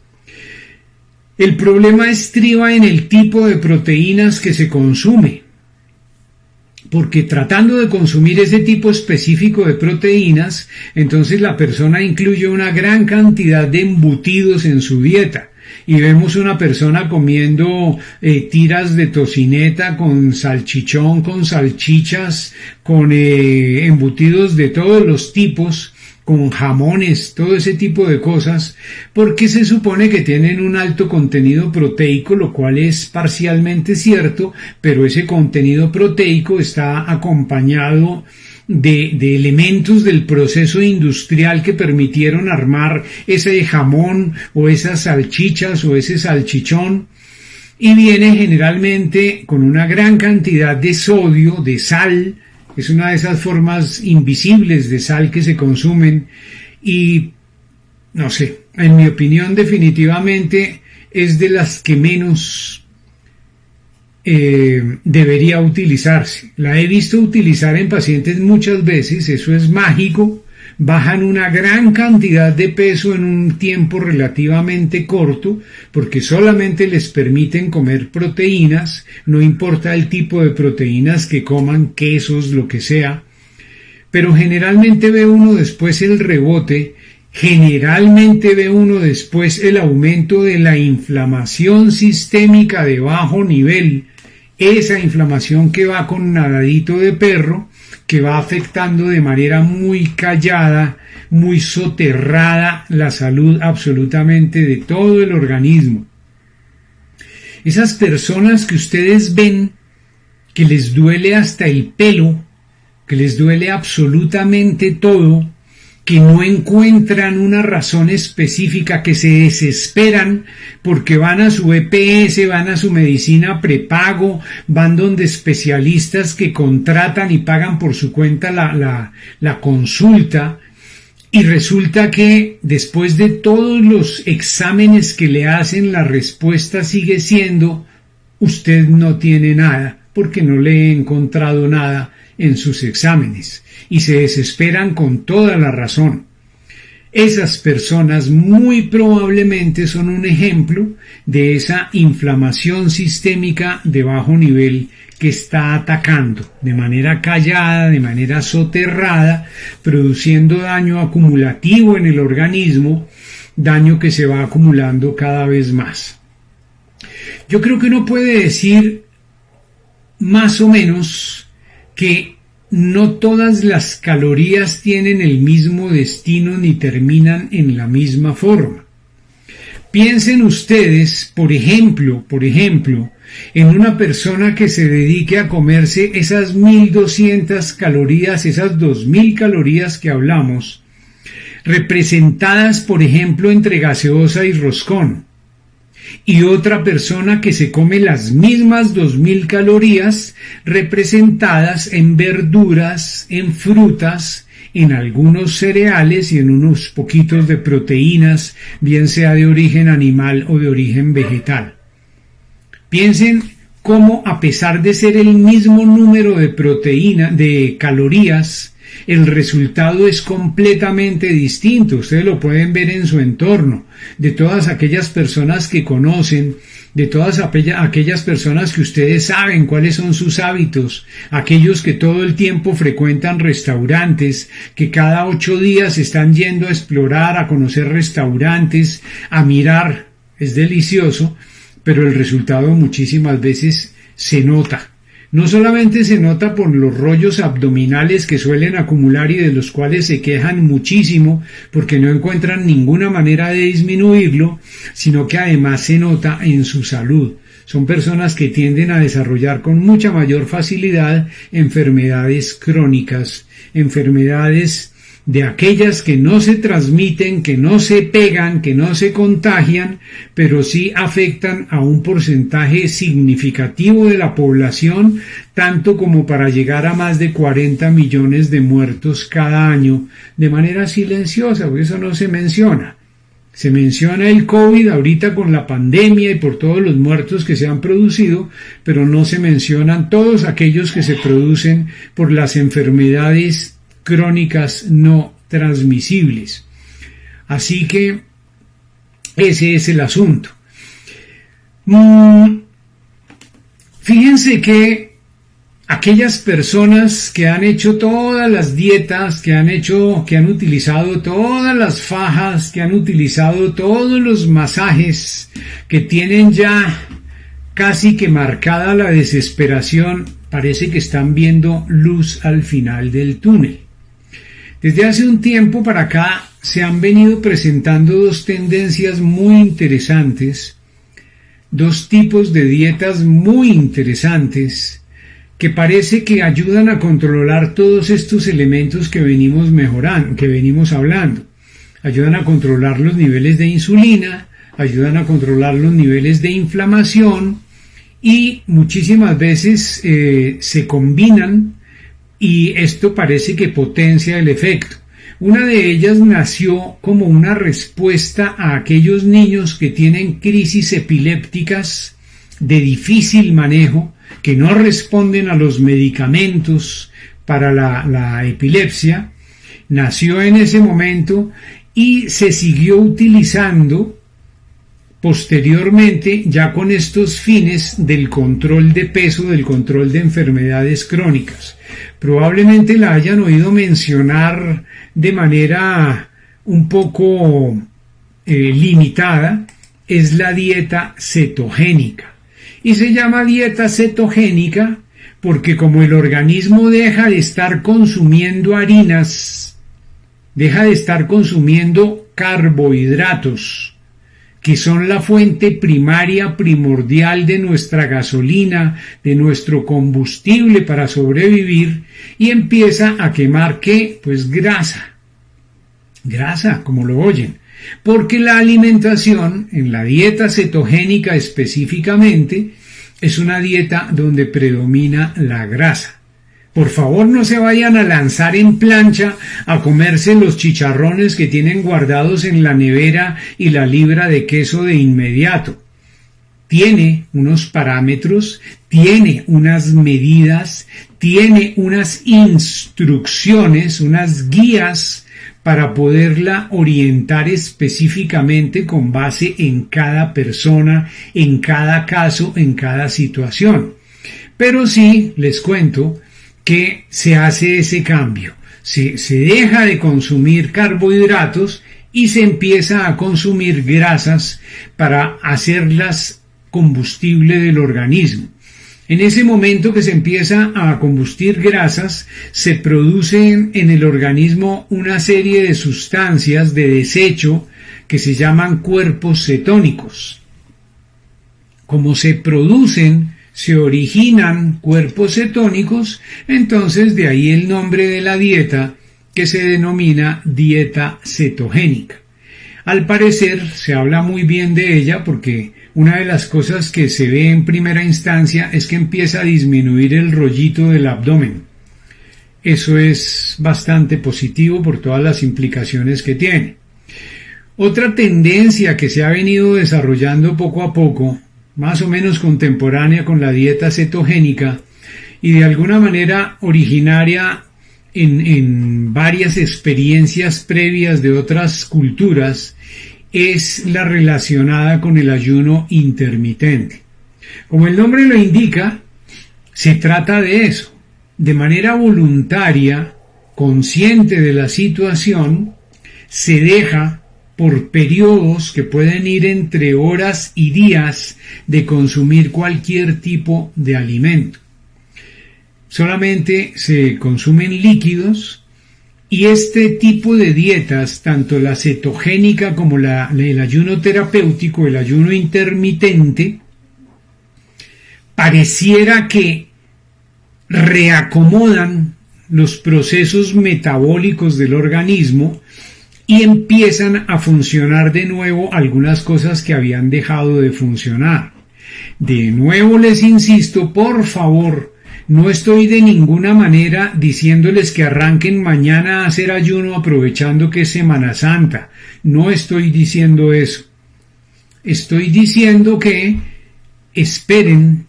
El problema estriba en el tipo de proteínas que se consume, porque tratando de consumir ese tipo específico de proteínas, entonces la persona incluye una gran cantidad de embutidos en su dieta. Y vemos una persona comiendo tiras de tocineta con salchichón, con salchichas, con embutidos de todos los tipos, con jamones, todo ese tipo de cosas, porque se supone que tienen un alto contenido proteico, lo cual es parcialmente cierto, pero ese contenido proteico está acompañado de elementos del proceso industrial que permitieron armar ese jamón o esas salchichas o ese salchichón, y viene generalmente con una gran cantidad de sodio, de sal. Es una de esas formas invisibles de sal que se consumen y, no sé, en mi opinión definitivamente es de las que menos debería utilizarse. La he visto utilizar en pacientes muchas veces, eso es mágico, bajan una gran cantidad de peso en un tiempo relativamente corto porque solamente les permiten comer proteínas, no importa el tipo de proteínas que coman, quesos, lo que sea, pero generalmente ve uno después el rebote, generalmente ve uno después el aumento de la inflamación sistémica de bajo nivel, esa inflamación que va con nadadito de perro, que va afectando de manera muy callada, muy soterrada la salud absolutamente de todo el organismo. Esas personas que ustedes ven que les duele hasta el pelo, que les duele absolutamente todo, que no encuentran una razón específica, que se desesperan porque van a su EPS, van a su medicina prepago, van donde especialistas que contratan y pagan por su cuenta la consulta, y resulta que después de todos los exámenes que le hacen, la respuesta sigue siendo: usted no tiene nada, porque no le he encontrado nada en sus exámenes, y se desesperan con toda la razón. Esas personas muy probablemente son un ejemplo de esa inflamación sistémica de bajo nivel que está atacando de manera callada, de manera soterrada, produciendo daño acumulativo en el organismo, daño que se va acumulando cada vez más. Yo creo que uno puede decir más o menos que no todas las calorías tienen el mismo destino ni terminan en la misma forma. Piensen ustedes, por ejemplo, en una persona que se dedique a comerse esas 1200 calorías, esas 2000 calorías que hablamos, representadas, por ejemplo, entre gaseosa y roscón, y otra persona que se come las mismas 2000 calorías representadas en verduras, en frutas, en algunos cereales y en unos poquitos de proteínas, bien sea de origen animal o de origen vegetal. Piensen cómo, a pesar de ser el mismo número de calorías, el resultado es completamente distinto. Ustedes lo pueden ver en su entorno, de todas aquellas personas que conocen, de todas aquellas personas que ustedes saben cuáles son sus hábitos, aquellos que todo el tiempo frecuentan restaurantes, que cada 8 días están yendo a explorar, a conocer restaurantes, a mirar. Es delicioso, pero el resultado muchísimas veces se nota. No solamente se nota por los rollos abdominales que suelen acumular y de los cuales se quejan muchísimo porque no encuentran ninguna manera de disminuirlo, sino que además se nota en su salud. Son personas que tienden a desarrollar con mucha mayor facilidad enfermedades crónicas, enfermedades de aquellas que no se transmiten, que no se pegan, que no se contagian, pero sí afectan a un porcentaje significativo de la población, tanto como para llegar a más de 40 millones de muertos cada año, de manera silenciosa, porque eso no se menciona. Se menciona el COVID ahorita con la pandemia y por todos los muertos que se han producido, pero no se mencionan todos aquellos que se producen por las enfermedades crónicas no transmisibles. Así que ese es el asunto. Fíjense que aquellas personas que han hecho todas las dietas, que han utilizado todas las fajas, que han utilizado todos los masajes, que tienen ya casi que marcada la desesperación, parece que están viendo luz al final del túnel. Desde hace un tiempo para acá se han venido presentando dos tendencias muy interesantes, dos tipos de dietas muy interesantes que parece que ayudan a controlar todos estos elementos que venimos hablando. Ayudan a controlar los niveles de insulina, ayudan a controlar los niveles de inflamación y muchísimas veces se combinan y esto parece que potencia el efecto. Una de ellas nació como una respuesta a aquellos niños que tienen crisis epilépticas de difícil manejo, que no responden a los medicamentos para la epilepsia. Nació en ese momento y se siguió utilizando posteriormente ya con estos fines del control de peso, del control de enfermedades crónicas. Probablemente la hayan oído mencionar de manera un poco limitada, es la dieta cetogénica. Y se llama dieta cetogénica porque como el organismo deja de estar consumiendo harinas, deja de estar consumiendo carbohidratos, que son la fuente primaria, primordial de nuestra gasolina, de nuestro combustible para sobrevivir, y empieza a quemar, ¿qué? Pues grasa, como lo oyen, porque la alimentación, en la dieta cetogénica específicamente, es una dieta donde predomina la grasa. Por favor, no se vayan a lanzar en plancha a comerse los chicharrones que tienen guardados en la nevera y la libra de queso de inmediato. Tiene unos parámetros, tiene unas medidas, tiene unas instrucciones, unas guías para poderla orientar específicamente con base en cada persona, en cada caso, en cada situación. Pero sí, les cuento que se hace ese cambio, se deja de consumir carbohidratos y se empieza a consumir grasas para hacerlas combustible del organismo. En ese momento que se empieza a combustir grasas, se producen en el organismo una serie de sustancias de desecho que se llaman cuerpos cetónicos. Como se originan cuerpos cetónicos, entonces de ahí el nombre de la dieta que se denomina dieta cetogénica. Al parecer se habla muy bien de ella porque una de las cosas que se ve en primera instancia es que empieza a disminuir el rollito del abdomen. Eso es bastante positivo por todas las implicaciones que tiene. Otra tendencia que se ha venido desarrollando poco a poco, más o menos contemporánea con la dieta cetogénica y de alguna manera originaria en varias experiencias previas de otras culturas, es la relacionada con el ayuno intermitente. Como el nombre lo indica, se trata de eso. De manera voluntaria, consciente de la situación, se deja por periodos que pueden ir entre horas y días de consumir cualquier tipo de alimento. solamente se consumen líquidos. Y este tipo de dietas, tanto la cetogénica como el ayuno terapéutico, el ayuno intermitente, pareciera que reacomodan los procesos metabólicos del organismo y empiezan a funcionar de nuevo algunas cosas que habían dejado de funcionar. De nuevo les insisto, por favor, no estoy de ninguna manera diciéndoles que arranquen mañana a hacer ayuno aprovechando que es Semana Santa. No estoy diciendo eso. Estoy diciendo que esperen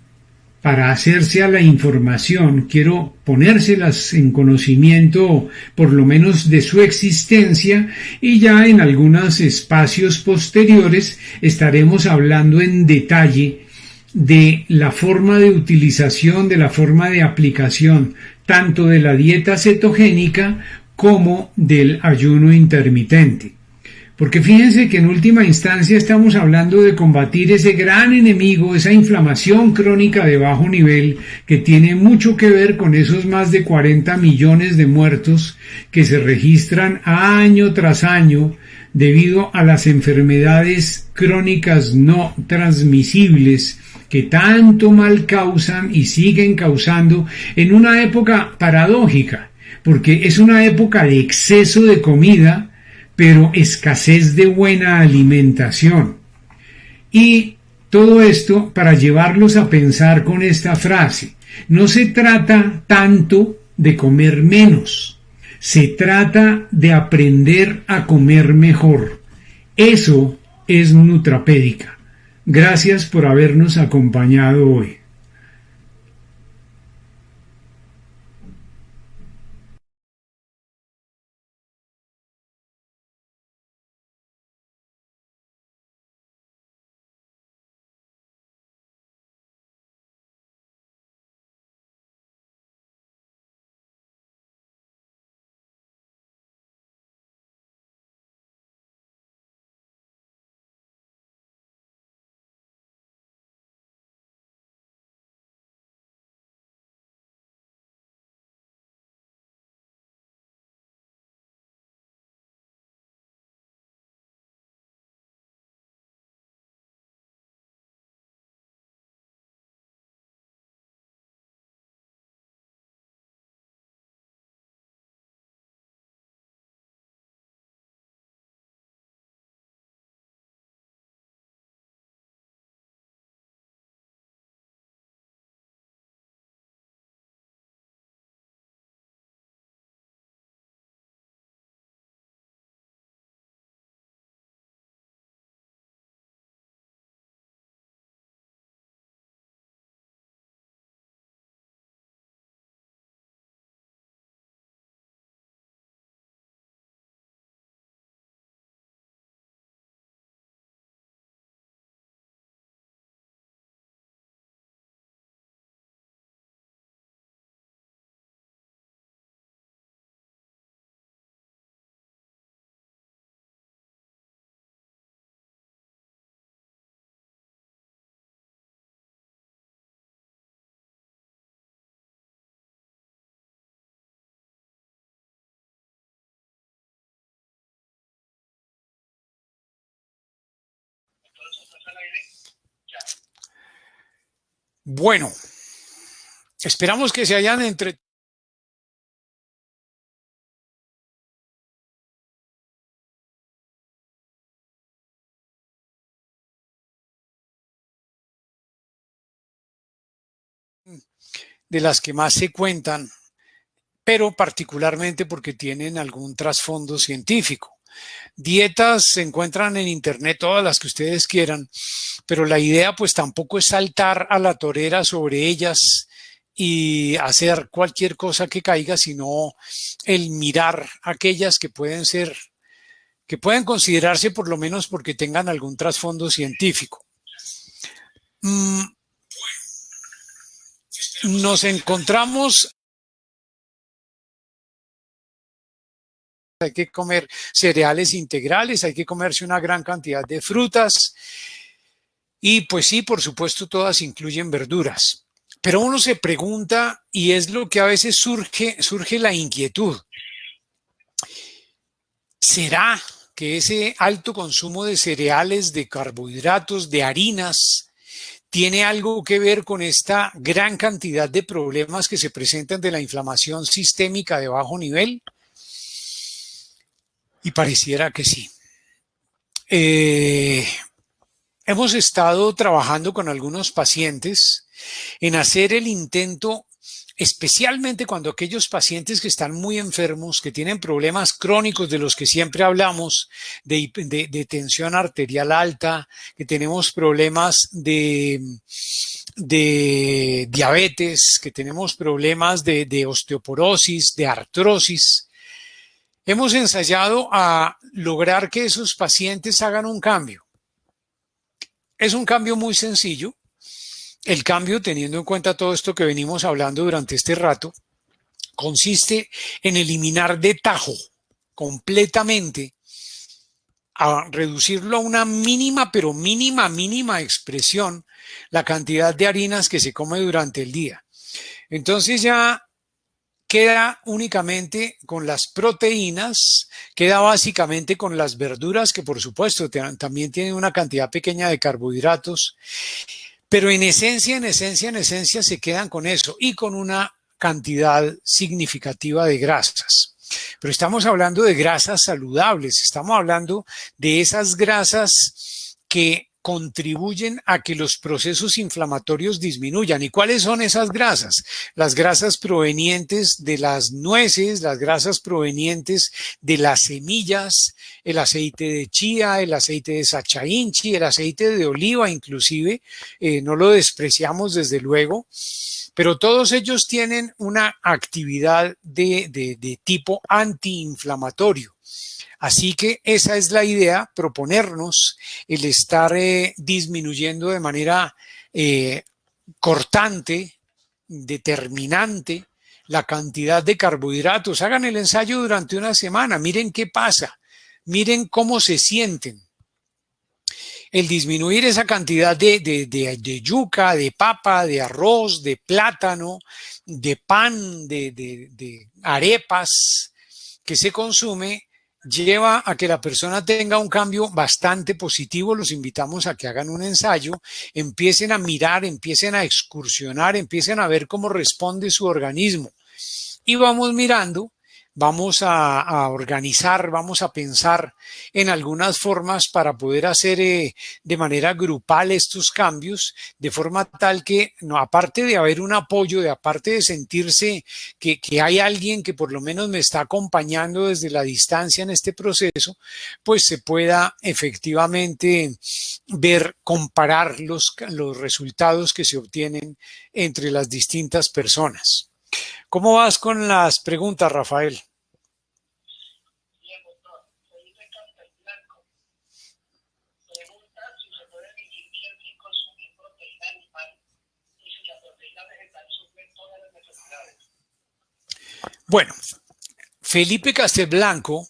para hacerse a la información. Quiero ponérselas en conocimiento por lo menos de su existencia, y ya en algunos espacios posteriores estaremos hablando en detalle de la forma de utilización, de la forma de aplicación, tanto de la dieta cetogénica como del ayuno intermitente. Porque fíjense que en última instancia estamos hablando de combatir ese gran enemigo, esa inflamación crónica de bajo nivel, que tiene mucho que ver con esos más de 40 millones de muertos que se registran año tras año debido a las enfermedades crónicas no transmisibles que tanto mal causan y siguen causando en una época paradójica, porque es una época de exceso de comida, pero escasez de buena alimentación. Y todo esto para llevarlos a pensar con esta frase: no se trata tanto de comer menos, se trata de aprender a comer mejor. Eso es Nutrapédica. Gracias por habernos acompañado hoy. Bueno, esperamos que se hayan entretenido de las que más se cuentan, pero particularmente porque tienen algún trasfondo científico. Dietas se encuentran en internet todas las que ustedes quieran, pero la idea pues tampoco es saltar a la torera sobre ellas y hacer cualquier cosa que caiga, sino el mirar aquellas que pueden ser, que pueden considerarse por lo menos porque tengan algún trasfondo científico. Nos encontramos. Hay que comer cereales integrales, hay que comerse una gran cantidad de frutas y pues sí, por supuesto, todas incluyen verduras. Pero uno se pregunta, y es lo que a veces surge la inquietud. ¿Será que ese alto consumo de cereales, de carbohidratos, de harinas, tiene algo que ver con esta gran cantidad de problemas que se presentan de la inflamación sistémica de bajo nivel? Y pareciera que sí. Eh, Hemos estado trabajando con algunos pacientes en hacer el intento, especialmente cuando aquellos pacientes que están muy enfermos, que tienen problemas crónicos de los que siempre hablamos, de tensión arterial alta, que tenemos problemas de diabetes, que tenemos problemas de osteoporosis, de artrosis. Hemos ensayado a lograr que esos pacientes hagan un cambio. Es un cambio muy sencillo. El cambio, teniendo en cuenta todo esto que venimos hablando durante este rato, consiste en eliminar de tajo completamente, a reducirlo a una mínima, pero mínima expresión, la cantidad de harinas que se come durante el día. Entonces ya queda únicamente con las proteínas, queda básicamente con las verduras, que por supuesto también tienen una cantidad pequeña de carbohidratos, pero en esencia se quedan con eso y con una cantidad significativa de grasas. Pero estamos hablando de grasas saludables, estamos hablando de esas grasas que contribuyen a que los procesos inflamatorios disminuyan. ¿Y cuáles son esas grasas? Las grasas provenientes de las nueces, las grasas provenientes de las semillas, el aceite de chía, el aceite de sacha inchi, el aceite de oliva inclusive, no lo despreciamos desde luego, pero todos ellos tienen una actividad de tipo antiinflamatorio. Así que esa es la idea, proponernos el estar disminuyendo de manera eh, cortante, determinante, la cantidad de carbohidratos. Hagan el ensayo durante una semana, miren qué pasa, miren cómo se sienten. El disminuir esa cantidad de yuca, de papa, de arroz, de plátano, de pan, de arepas que se consume, lleva a que la persona tenga un cambio bastante positivo. Los invitamos a que hagan un ensayo, empiecen a mirar, empiecen a excursionar, empiecen a ver cómo responde su organismo. Y vamos mirando, vamos a organizar, vamos a pensar en algunas formas para poder hacer de manera grupal estos cambios, de forma tal que, no, aparte de haber un apoyo, de aparte de sentirse que hay alguien que por lo menos me está acompañando desde la distancia en este proceso, pues se pueda efectivamente ver, comparar los resultados que se obtienen entre las distintas personas. ¿Cómo vas con las preguntas, Rafael? Bien, doctor. Felipe Castelblanco pregunta si se puede vivir bien sin consumir proteína animal y si la proteína vegetal suple todas las necesidades. Bueno, Felipe Castelblanco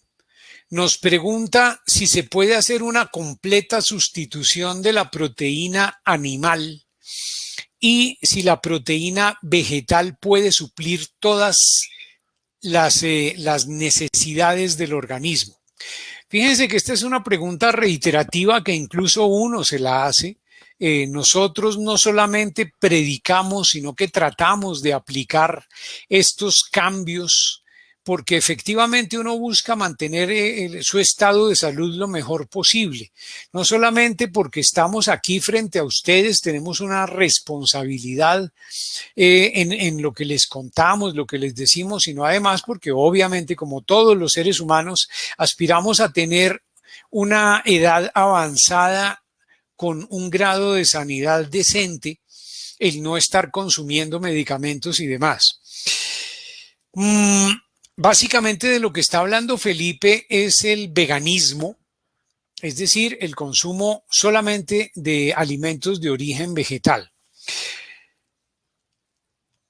nos pregunta si se puede hacer una completa sustitución de la proteína animal y si la proteína vegetal puede suplir todas las necesidades del organismo. Fíjense que esta es una pregunta reiterativa que incluso uno se la hace. Nosotros no solamente predicamos, sino que tratamos de aplicar estos cambios porque efectivamente uno busca mantener su estado de salud lo mejor posible. No solamente porque estamos aquí frente a ustedes, tenemos una responsabilidad en lo que les contamos, lo que les decimos, sino además porque obviamente, como todos los seres humanos, aspiramos a tener una edad avanzada con un grado de sanidad decente, el no estar consumiendo medicamentos y demás. Básicamente de lo que está hablando Felipe es el veganismo, es decir, el consumo solamente de alimentos de origen vegetal.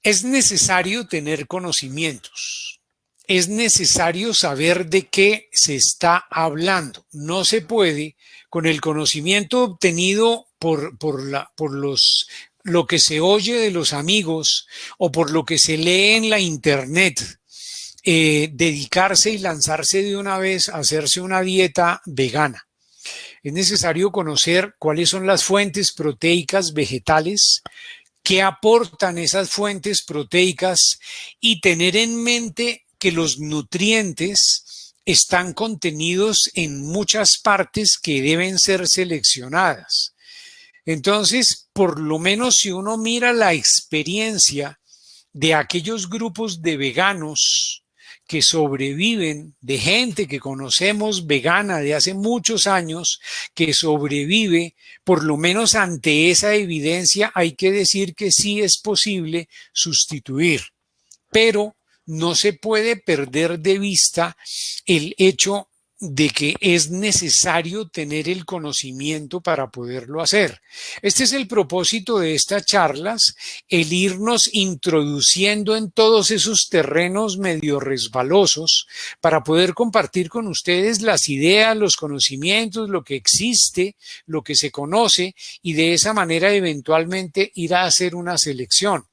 Es necesario tener conocimientos. Es necesario saber de qué se está hablando. No se puede, con el conocimiento obtenido por lo que se oye de los amigos o por lo que se lee en la internet, dedicarse y lanzarse de una vez a hacerse una dieta vegana. Es necesario conocer cuáles son las fuentes proteicas vegetales, qué aportan esas fuentes proteicas y tener en mente que los nutrientes están contenidos en muchas partes que deben ser seleccionadas. Entonces, por lo menos si uno mira la experiencia de aquellos grupos de veganos que sobreviven, de gente que conocemos vegana de hace muchos años, que sobrevive, por lo menos ante esa evidencia, hay que decir que sí es posible sustituir, pero no se puede perder de vista el hecho de que es necesario tener el conocimiento para poderlo hacer. Este es el propósito de estas charlas, el irnos introduciendo en todos esos terrenos medio resbalosos para poder compartir con ustedes las ideas, los conocimientos, lo que existe, lo que se conoce y de esa manera eventualmente ir a hacer una selección.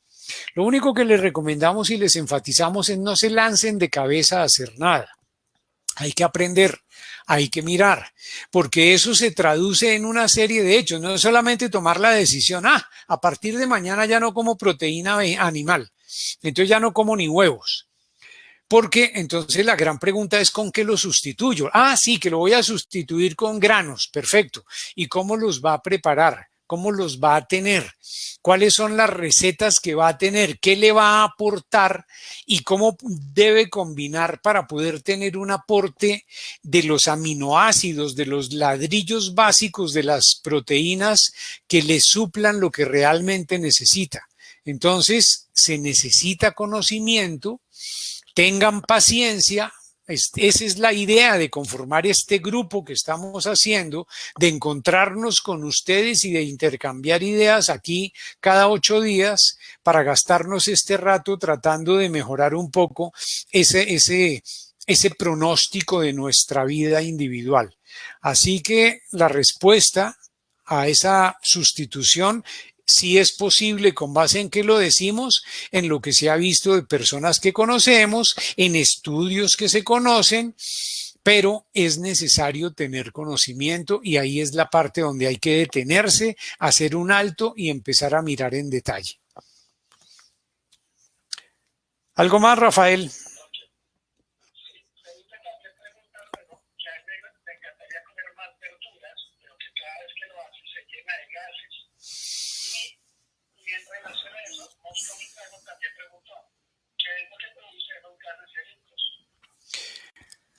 Lo único que les recomendamos y les enfatizamos es no se lancen de cabeza a hacer nada. Hay que aprender, hay que mirar, porque eso se traduce en una serie de hechos. No es solamente tomar la decisión, a partir de mañana ya no como proteína animal, entonces ya no como ni huevos. Porque entonces la gran pregunta es ¿con qué lo sustituyo? Sí, que lo voy a sustituir con granos, perfecto. ¿Y cómo los va a preparar? ¿Cómo los va a tener? ¿Cuáles son las recetas que va a tener? ¿Qué le va a aportar? ¿Y cómo debe combinar para poder tener un aporte de los aminoácidos, de los ladrillos básicos de las proteínas que le suplan lo que realmente necesita? Entonces, se necesita conocimiento, tengan paciencia. Esa es la idea de conformar este grupo que estamos haciendo, de encontrarnos con ustedes y de intercambiar ideas aquí cada 8 días para gastarnos este rato tratando de mejorar un poco ese pronóstico de nuestra vida individual. Así que la respuesta a esa sustitución sí es posible, con base en qué lo decimos, en lo que se ha visto de personas que conocemos, en estudios que se conocen, pero es necesario tener conocimiento y ahí es la parte donde hay que detenerse, hacer un alto y empezar a mirar en detalle. ¿Algo más, Rafael?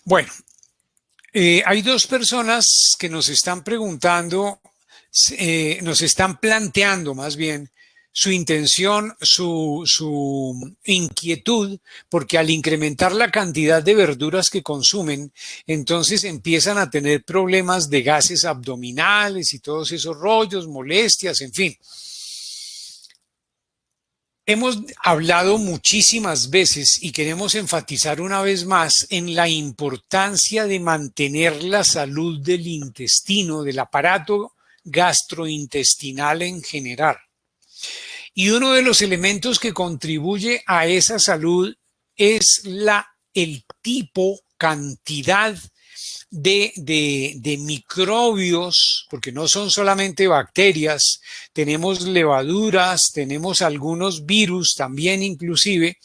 Bueno, hay dos personas que nos están preguntando, nos están planteando más bien su intención, su inquietud, porque al incrementar la cantidad de verduras que consumen, entonces empiezan a tener problemas de gases abdominales y todos esos rollos, molestias, en fin. Hemos hablado muchísimas veces y queremos enfatizar una vez más en la importancia de mantener la salud del intestino, del aparato gastrointestinal en general. Y uno de los elementos que contribuye a esa salud es el tipo, cantidad de microbios, porque no son solamente bacterias, tenemos levaduras, tenemos algunos virus también inclusive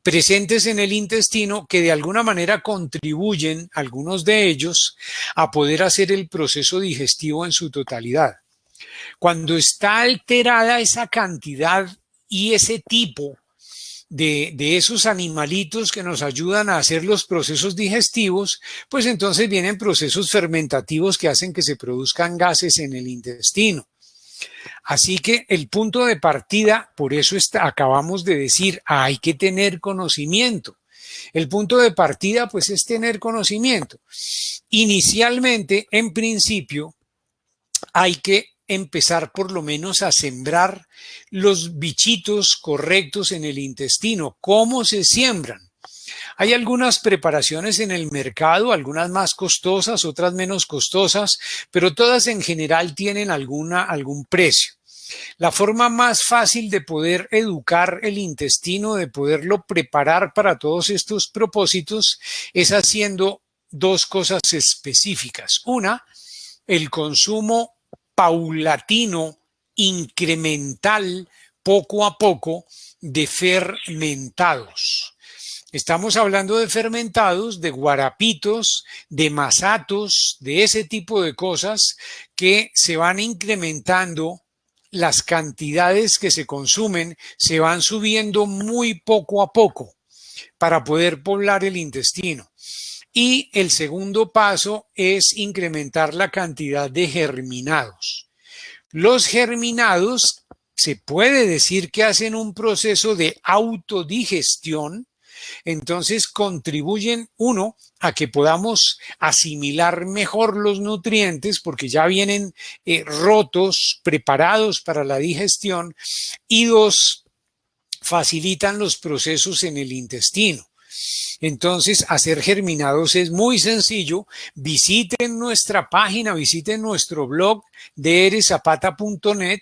presentes en el intestino que de alguna manera contribuyen, algunos de ellos, a poder hacer el proceso digestivo en su totalidad. Cuando está alterada esa cantidad y ese tipo de esos animalitos que nos ayudan a hacer los procesos digestivos, pues entonces vienen procesos fermentativos que hacen que se produzcan gases en el intestino. Así que el punto de partida, por eso acabamos de decir, hay que tener conocimiento. El punto de partida, pues, es tener conocimiento. Inicialmente, en principio, hay que empezar por lo menos a sembrar los bichitos correctos en el intestino. ¿Cómo se siembran? Hay algunas preparaciones en el mercado, algunas más costosas, otras menos costosas, pero todas en general tienen algún precio. La forma más fácil de poder educar el intestino, de poderlo preparar para todos estos propósitos, es haciendo dos cosas específicas. Una, el consumo paulatino, incremental, poco a poco, de fermentados. Estamos hablando de fermentados, de guarapitos, de masatos, de ese tipo de cosas que se van incrementando. Las cantidades que se consumen se van subiendo muy poco a poco para poder poblar el intestino. Y el segundo paso es incrementar la cantidad de germinados. Los germinados se puede decir que hacen un proceso de autodigestión. Entonces contribuyen, uno, a que podamos asimilar mejor los nutrientes porque ya vienen rotos, preparados para la digestión, y dos, facilitan los procesos en el intestino. Entonces, hacer germinados es muy sencillo. Visiten nuestra página, visiten nuestro blog de erzapata.net.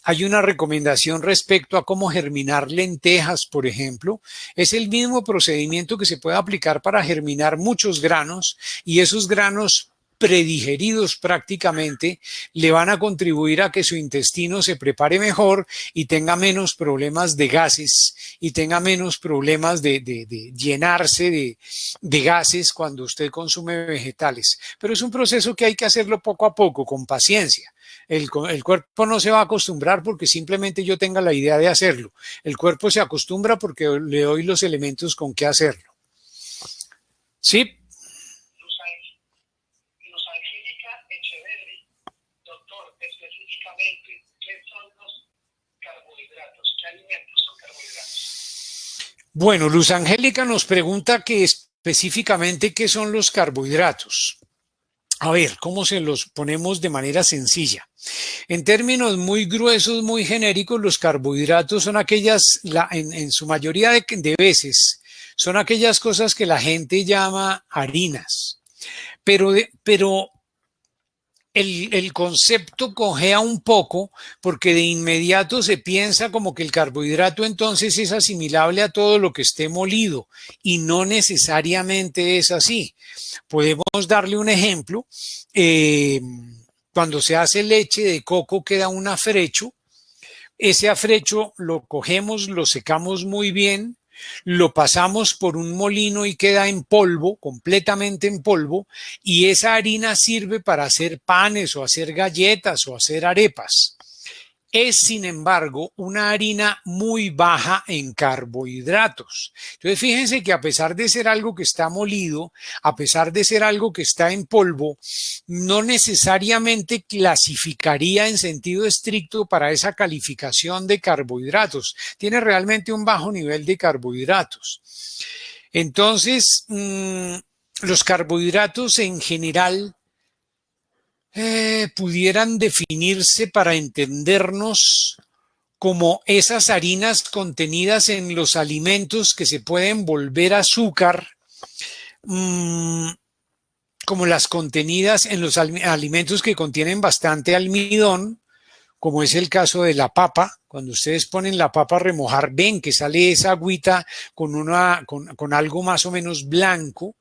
Hay una recomendación respecto a cómo germinar lentejas, por ejemplo. Es el mismo procedimiento que se puede aplicar para germinar muchos granos, y esos granos predigeridos prácticamente le van a contribuir a que su intestino se prepare mejor y tenga menos problemas de gases y tenga menos problemas de llenarse de gases cuando usted consume vegetales. Pero es un proceso que hay que hacerlo poco a poco, con paciencia. El cuerpo no se va a acostumbrar porque simplemente yo tenga la idea de hacerlo. El cuerpo se acostumbra porque le doy los elementos con que hacerlo. ¿Sí? Luz Angélica Echeverri, doctor, específicamente, ¿qué son los carbohidratos? ¿Qué alimentos son carbohidratos? Bueno, Luz Angélica nos pregunta que específicamente qué son los carbohidratos. A ver, ¿cómo se los ponemos de manera sencilla? En términos muy gruesos, muy genéricos, los carbohidratos son aquellas, en su mayoría de veces, son aquellas cosas que la gente llama harinas. Pero el concepto cojea un poco porque de inmediato se piensa como que el carbohidrato entonces es asimilable a todo lo que esté molido, y no necesariamente es así. Podemos darle un ejemplo. Cuando se hace leche de coco queda un afrecho. Ese afrecho lo cogemos, lo secamos muy bien, lo pasamos por un molino y queda en polvo, completamente en polvo, y esa harina sirve para hacer panes o hacer galletas o hacer arepas. Es, sin embargo, una harina muy baja en carbohidratos. Entonces, fíjense que a pesar de ser algo que está molido, a pesar de ser algo que está en polvo, no necesariamente clasificaría en sentido estricto para esa calificación de carbohidratos. Tiene realmente un bajo nivel de carbohidratos. Entonces, los carbohidratos en general pudieran definirse, para entendernos, como esas harinas contenidas en los alimentos que se pueden volver azúcar, como las contenidas en los alimentos que contienen bastante almidón, como es el caso de la papa. Cuando ustedes ponen la papa a remojar, ven que sale esa agüita con algo más o menos blanco.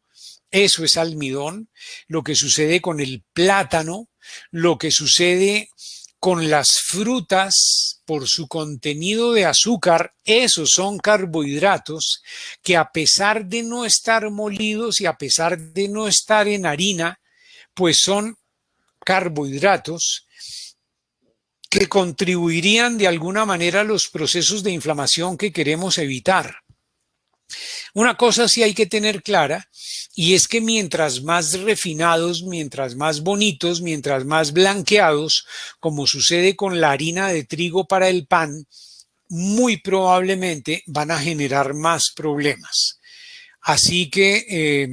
Eso es almidón. Lo que sucede con el plátano, lo que sucede con las frutas por su contenido de azúcar, esos son carbohidratos que, a pesar de no estar molidos y a pesar de no estar en harina, pues son carbohidratos que contribuirían de alguna manera a los procesos de inflamación que queremos evitar. Una cosa sí hay que tener clara, y es que mientras más refinados, mientras más bonitos, mientras más blanqueados, como sucede con la harina de trigo para el pan, muy probablemente van a generar más problemas. Así que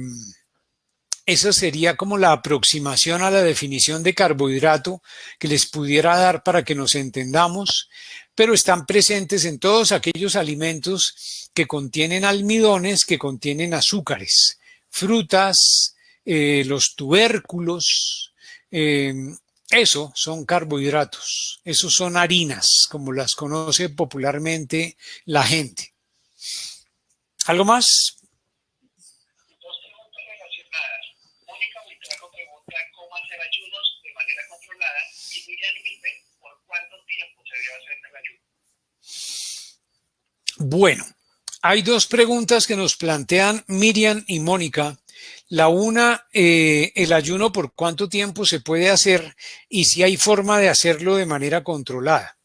esa sería como la aproximación a la definición de carbohidrato que les pudiera dar para que nos entendamos, pero están presentes en todos aquellos alimentos que contienen almidones, que contienen azúcares, frutas, los tubérculos, Eso son carbohidratos, esos son harinas, como las conoce popularmente la gente. ¿Algo más? Dos preguntas relacionadas. Mónica Buitrago pregunta cómo hacer ayunos de manera controlada y Miriam Lipe por cuánto tiempo se debe hacer el ayuno. Bueno, hay dos preguntas que nos plantean Miriam y Mónica. La una, el ayuno por cuánto tiempo se puede hacer y si hay forma de hacerlo de manera controlada.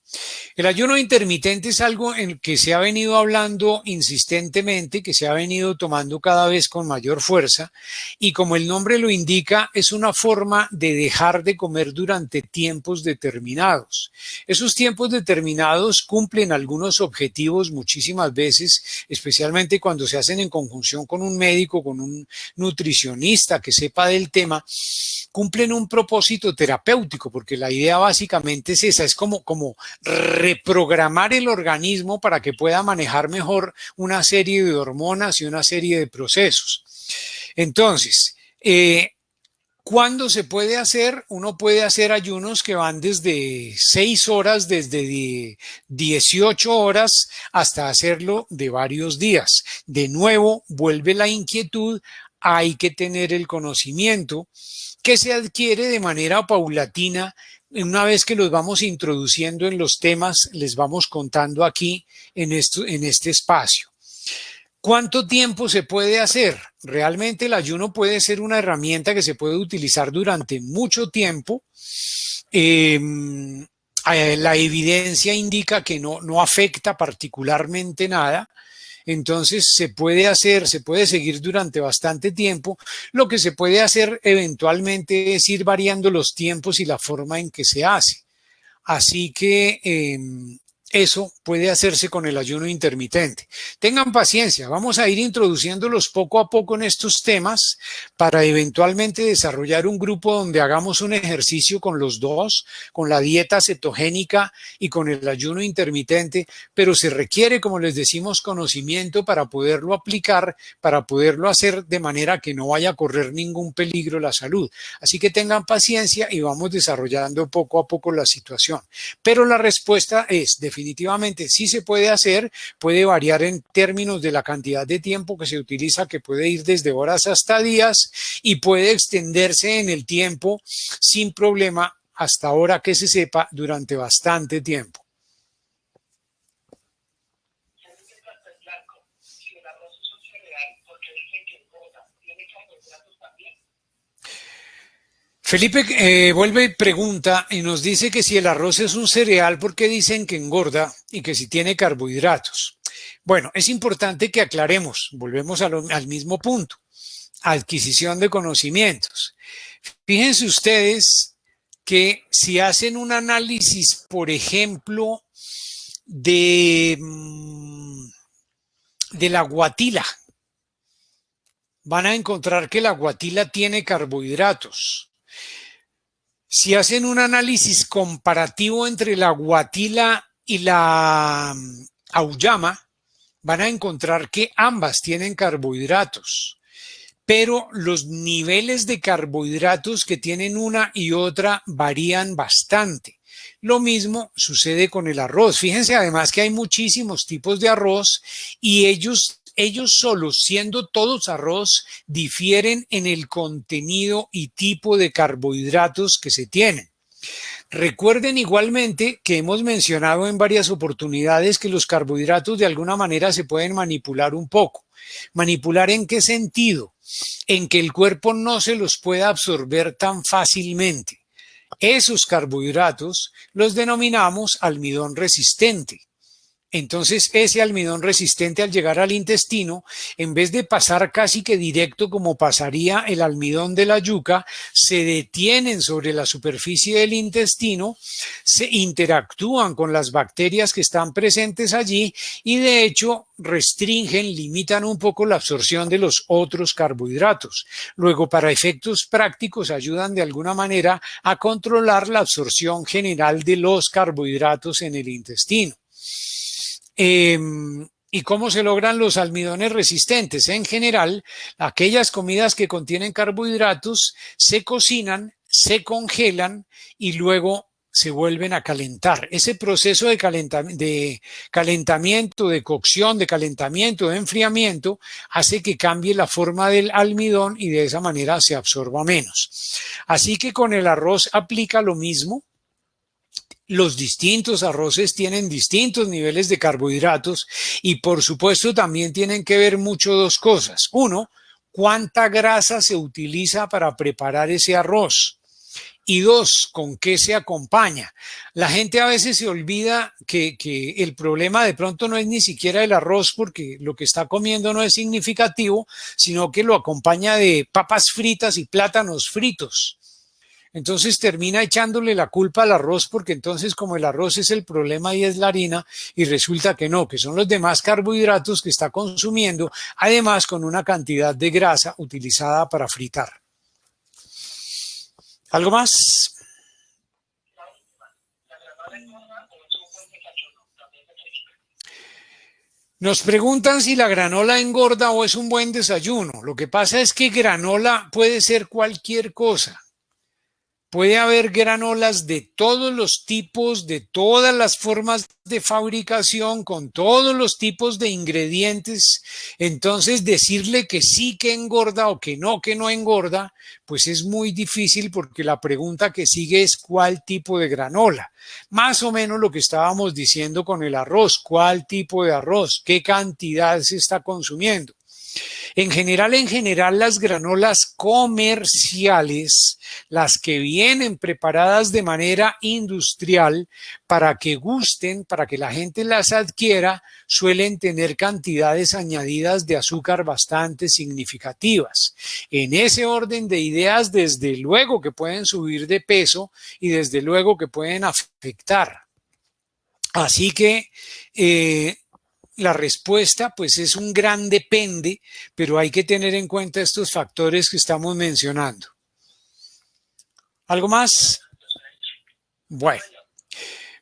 El ayuno intermitente es algo en el que se ha venido hablando insistentemente, que se ha venido tomando cada vez con mayor fuerza y como el nombre lo indica, es una forma de dejar de comer durante tiempos determinados. Esos tiempos determinados cumplen algunos objetivos muchísimas veces, especialmente cuando se hacen en conjunción con un médico, con un nutricionista que sepa del tema, cumplen un propósito terapéutico, porque la idea básicamente es esa, es como reprogramar el organismo para que pueda manejar mejor una serie de hormonas y una serie de procesos. Entonces, ¿cuándo se puede hacer? Uno puede hacer ayunos que van desde 6 horas, desde 18 horas, hasta hacerlo de varios días. De nuevo, vuelve la inquietud, hay que tener el conocimiento que se adquiere de manera paulatina. Una vez que los vamos introduciendo en los temas, les vamos contando aquí en este espacio. ¿Cuánto tiempo se puede hacer? Realmente el ayuno puede ser una herramienta que se puede utilizar durante mucho tiempo. La evidencia indica que no afecta particularmente nada. Entonces se puede seguir durante bastante tiempo. Lo que se puede hacer eventualmente es ir variando los tiempos y la forma en que se hace. Así que eso puede hacerse con el ayuno intermitente. Tengan paciencia, vamos a ir introduciéndolos poco a poco en estos temas para eventualmente desarrollar un grupo donde hagamos un ejercicio con los dos, con la dieta cetogénica y con el ayuno intermitente, pero se requiere, como les decimos, conocimiento para poderlo aplicar, para poderlo hacer de manera que no vaya a correr ningún peligro la salud. Así que tengan paciencia y vamos desarrollando poco a poco la situación. Pero la respuesta es definitivamente sí se puede hacer, puede variar en términos de la cantidad de tiempo que se utiliza, que puede ir desde horas hasta días y puede extenderse en el tiempo sin problema hasta ahora que se sepa durante bastante tiempo. Felipe Castelblanco, si el arroz es un cereal, porque dicen que engorda, ¿tiene carbohidratos también? Felipe vuelve y pregunta y nos dice que si el arroz es un cereal, ¿por qué dicen que engorda y que si tiene carbohidratos? Bueno, es importante que aclaremos, volvemos al mismo punto, adquisición de conocimientos. Fíjense ustedes que si hacen un análisis, por ejemplo, de la guatila, van a encontrar que la guatila tiene carbohidratos. Si hacen un análisis comparativo entre la guatila y la auyama, van a encontrar que ambas tienen carbohidratos, pero los niveles de carbohidratos que tienen una y otra varían bastante. Lo mismo sucede con el arroz. Fíjense además que hay muchísimos tipos de arroz y ellos solos, siendo todos arroz, difieren en el contenido y tipo de carbohidratos que se tienen. Recuerden igualmente que hemos mencionado en varias oportunidades que los carbohidratos de alguna manera se pueden manipular un poco. ¿Manipular en qué sentido? En que el cuerpo no se los pueda absorber tan fácilmente. Esos carbohidratos los denominamos almidón resistente. Entonces, ese almidón resistente al llegar al intestino, en vez de pasar casi que directo como pasaría el almidón de la yuca, se detienen sobre la superficie del intestino, se interactúan con las bacterias que están presentes allí y de hecho restringen, limitan un poco la absorción de los otros carbohidratos. Luego, para efectos prácticos, ayudan de alguna manera a controlar la absorción general de los carbohidratos en el intestino. ¿Y cómo se logran los almidones resistentes? En general, aquellas comidas que contienen carbohidratos se cocinan, se congelan y luego se vuelven a calentar. Ese proceso de calentamiento, de cocción, de calentamiento, de enfriamiento, hace que cambie la forma del almidón y de esa manera se absorba menos. Así que con el arroz aplica lo mismo. Los distintos arroces tienen distintos niveles de carbohidratos y por supuesto también tienen que ver mucho dos cosas. Uno, cuánta grasa se utiliza para preparar ese arroz. Y dos, ¿con qué se acompaña? La gente a veces se olvida que el problema de pronto no es ni siquiera el arroz porque lo que está comiendo no es significativo, sino que lo acompaña de papas fritas y plátanos fritos. Entonces termina echándole la culpa al arroz porque entonces como el arroz es el problema y es la harina y resulta que no, que son los demás carbohidratos que está consumiendo, además con una cantidad de grasa utilizada para fritar. ¿Algo más? La última, ¿la granola engorda o es un buen desayuno? También necesita. Nos preguntan si la granola engorda o es un buen desayuno. Lo que pasa es que granola puede ser cualquier cosa. Puede haber granolas de todos los tipos, de todas las formas de fabricación, con todos los tipos de ingredientes. Entonces, decirle que sí que engorda o que no engorda, pues es muy difícil porque la pregunta que sigue es ¿cuál tipo de granola? Más o menos lo que estábamos diciendo con el arroz. ¿Cuál tipo de arroz? ¿Qué cantidad se está consumiendo? En general, las granolas comerciales, las que vienen preparadas de manera industrial para que gusten, para que la gente las adquiera, suelen tener cantidades añadidas de azúcar bastante significativas. En ese orden de ideas, desde luego que pueden subir de peso y desde luego que pueden afectar. Así que la respuesta pues es un gran depende, pero hay que tener en cuenta estos factores que estamos mencionando. ¿Algo más? Bueno,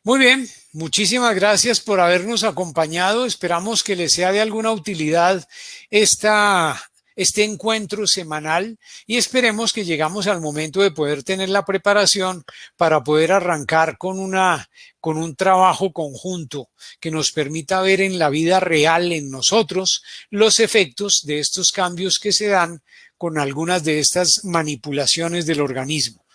muy bien. Muchísimas gracias por habernos acompañado. Esperamos que les sea de alguna utilidad este encuentro semanal y esperemos que llegamos al momento de poder tener la preparación para poder arrancar con un trabajo conjunto que nos permita ver en la vida real, en nosotros, los efectos de estos cambios que se dan con algunas de estas manipulaciones del organismo.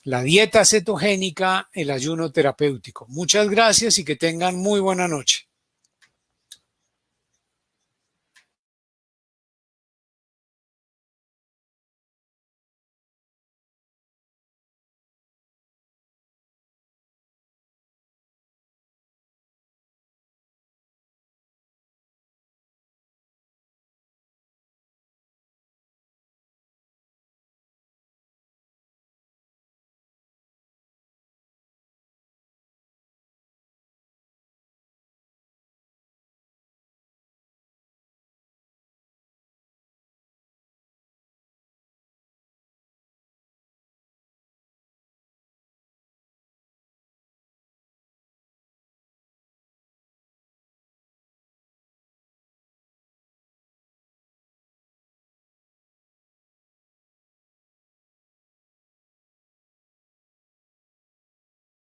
La dieta cetogénica, el ayuno terapéutico. Muchas gracias y que tengan muy buena noche.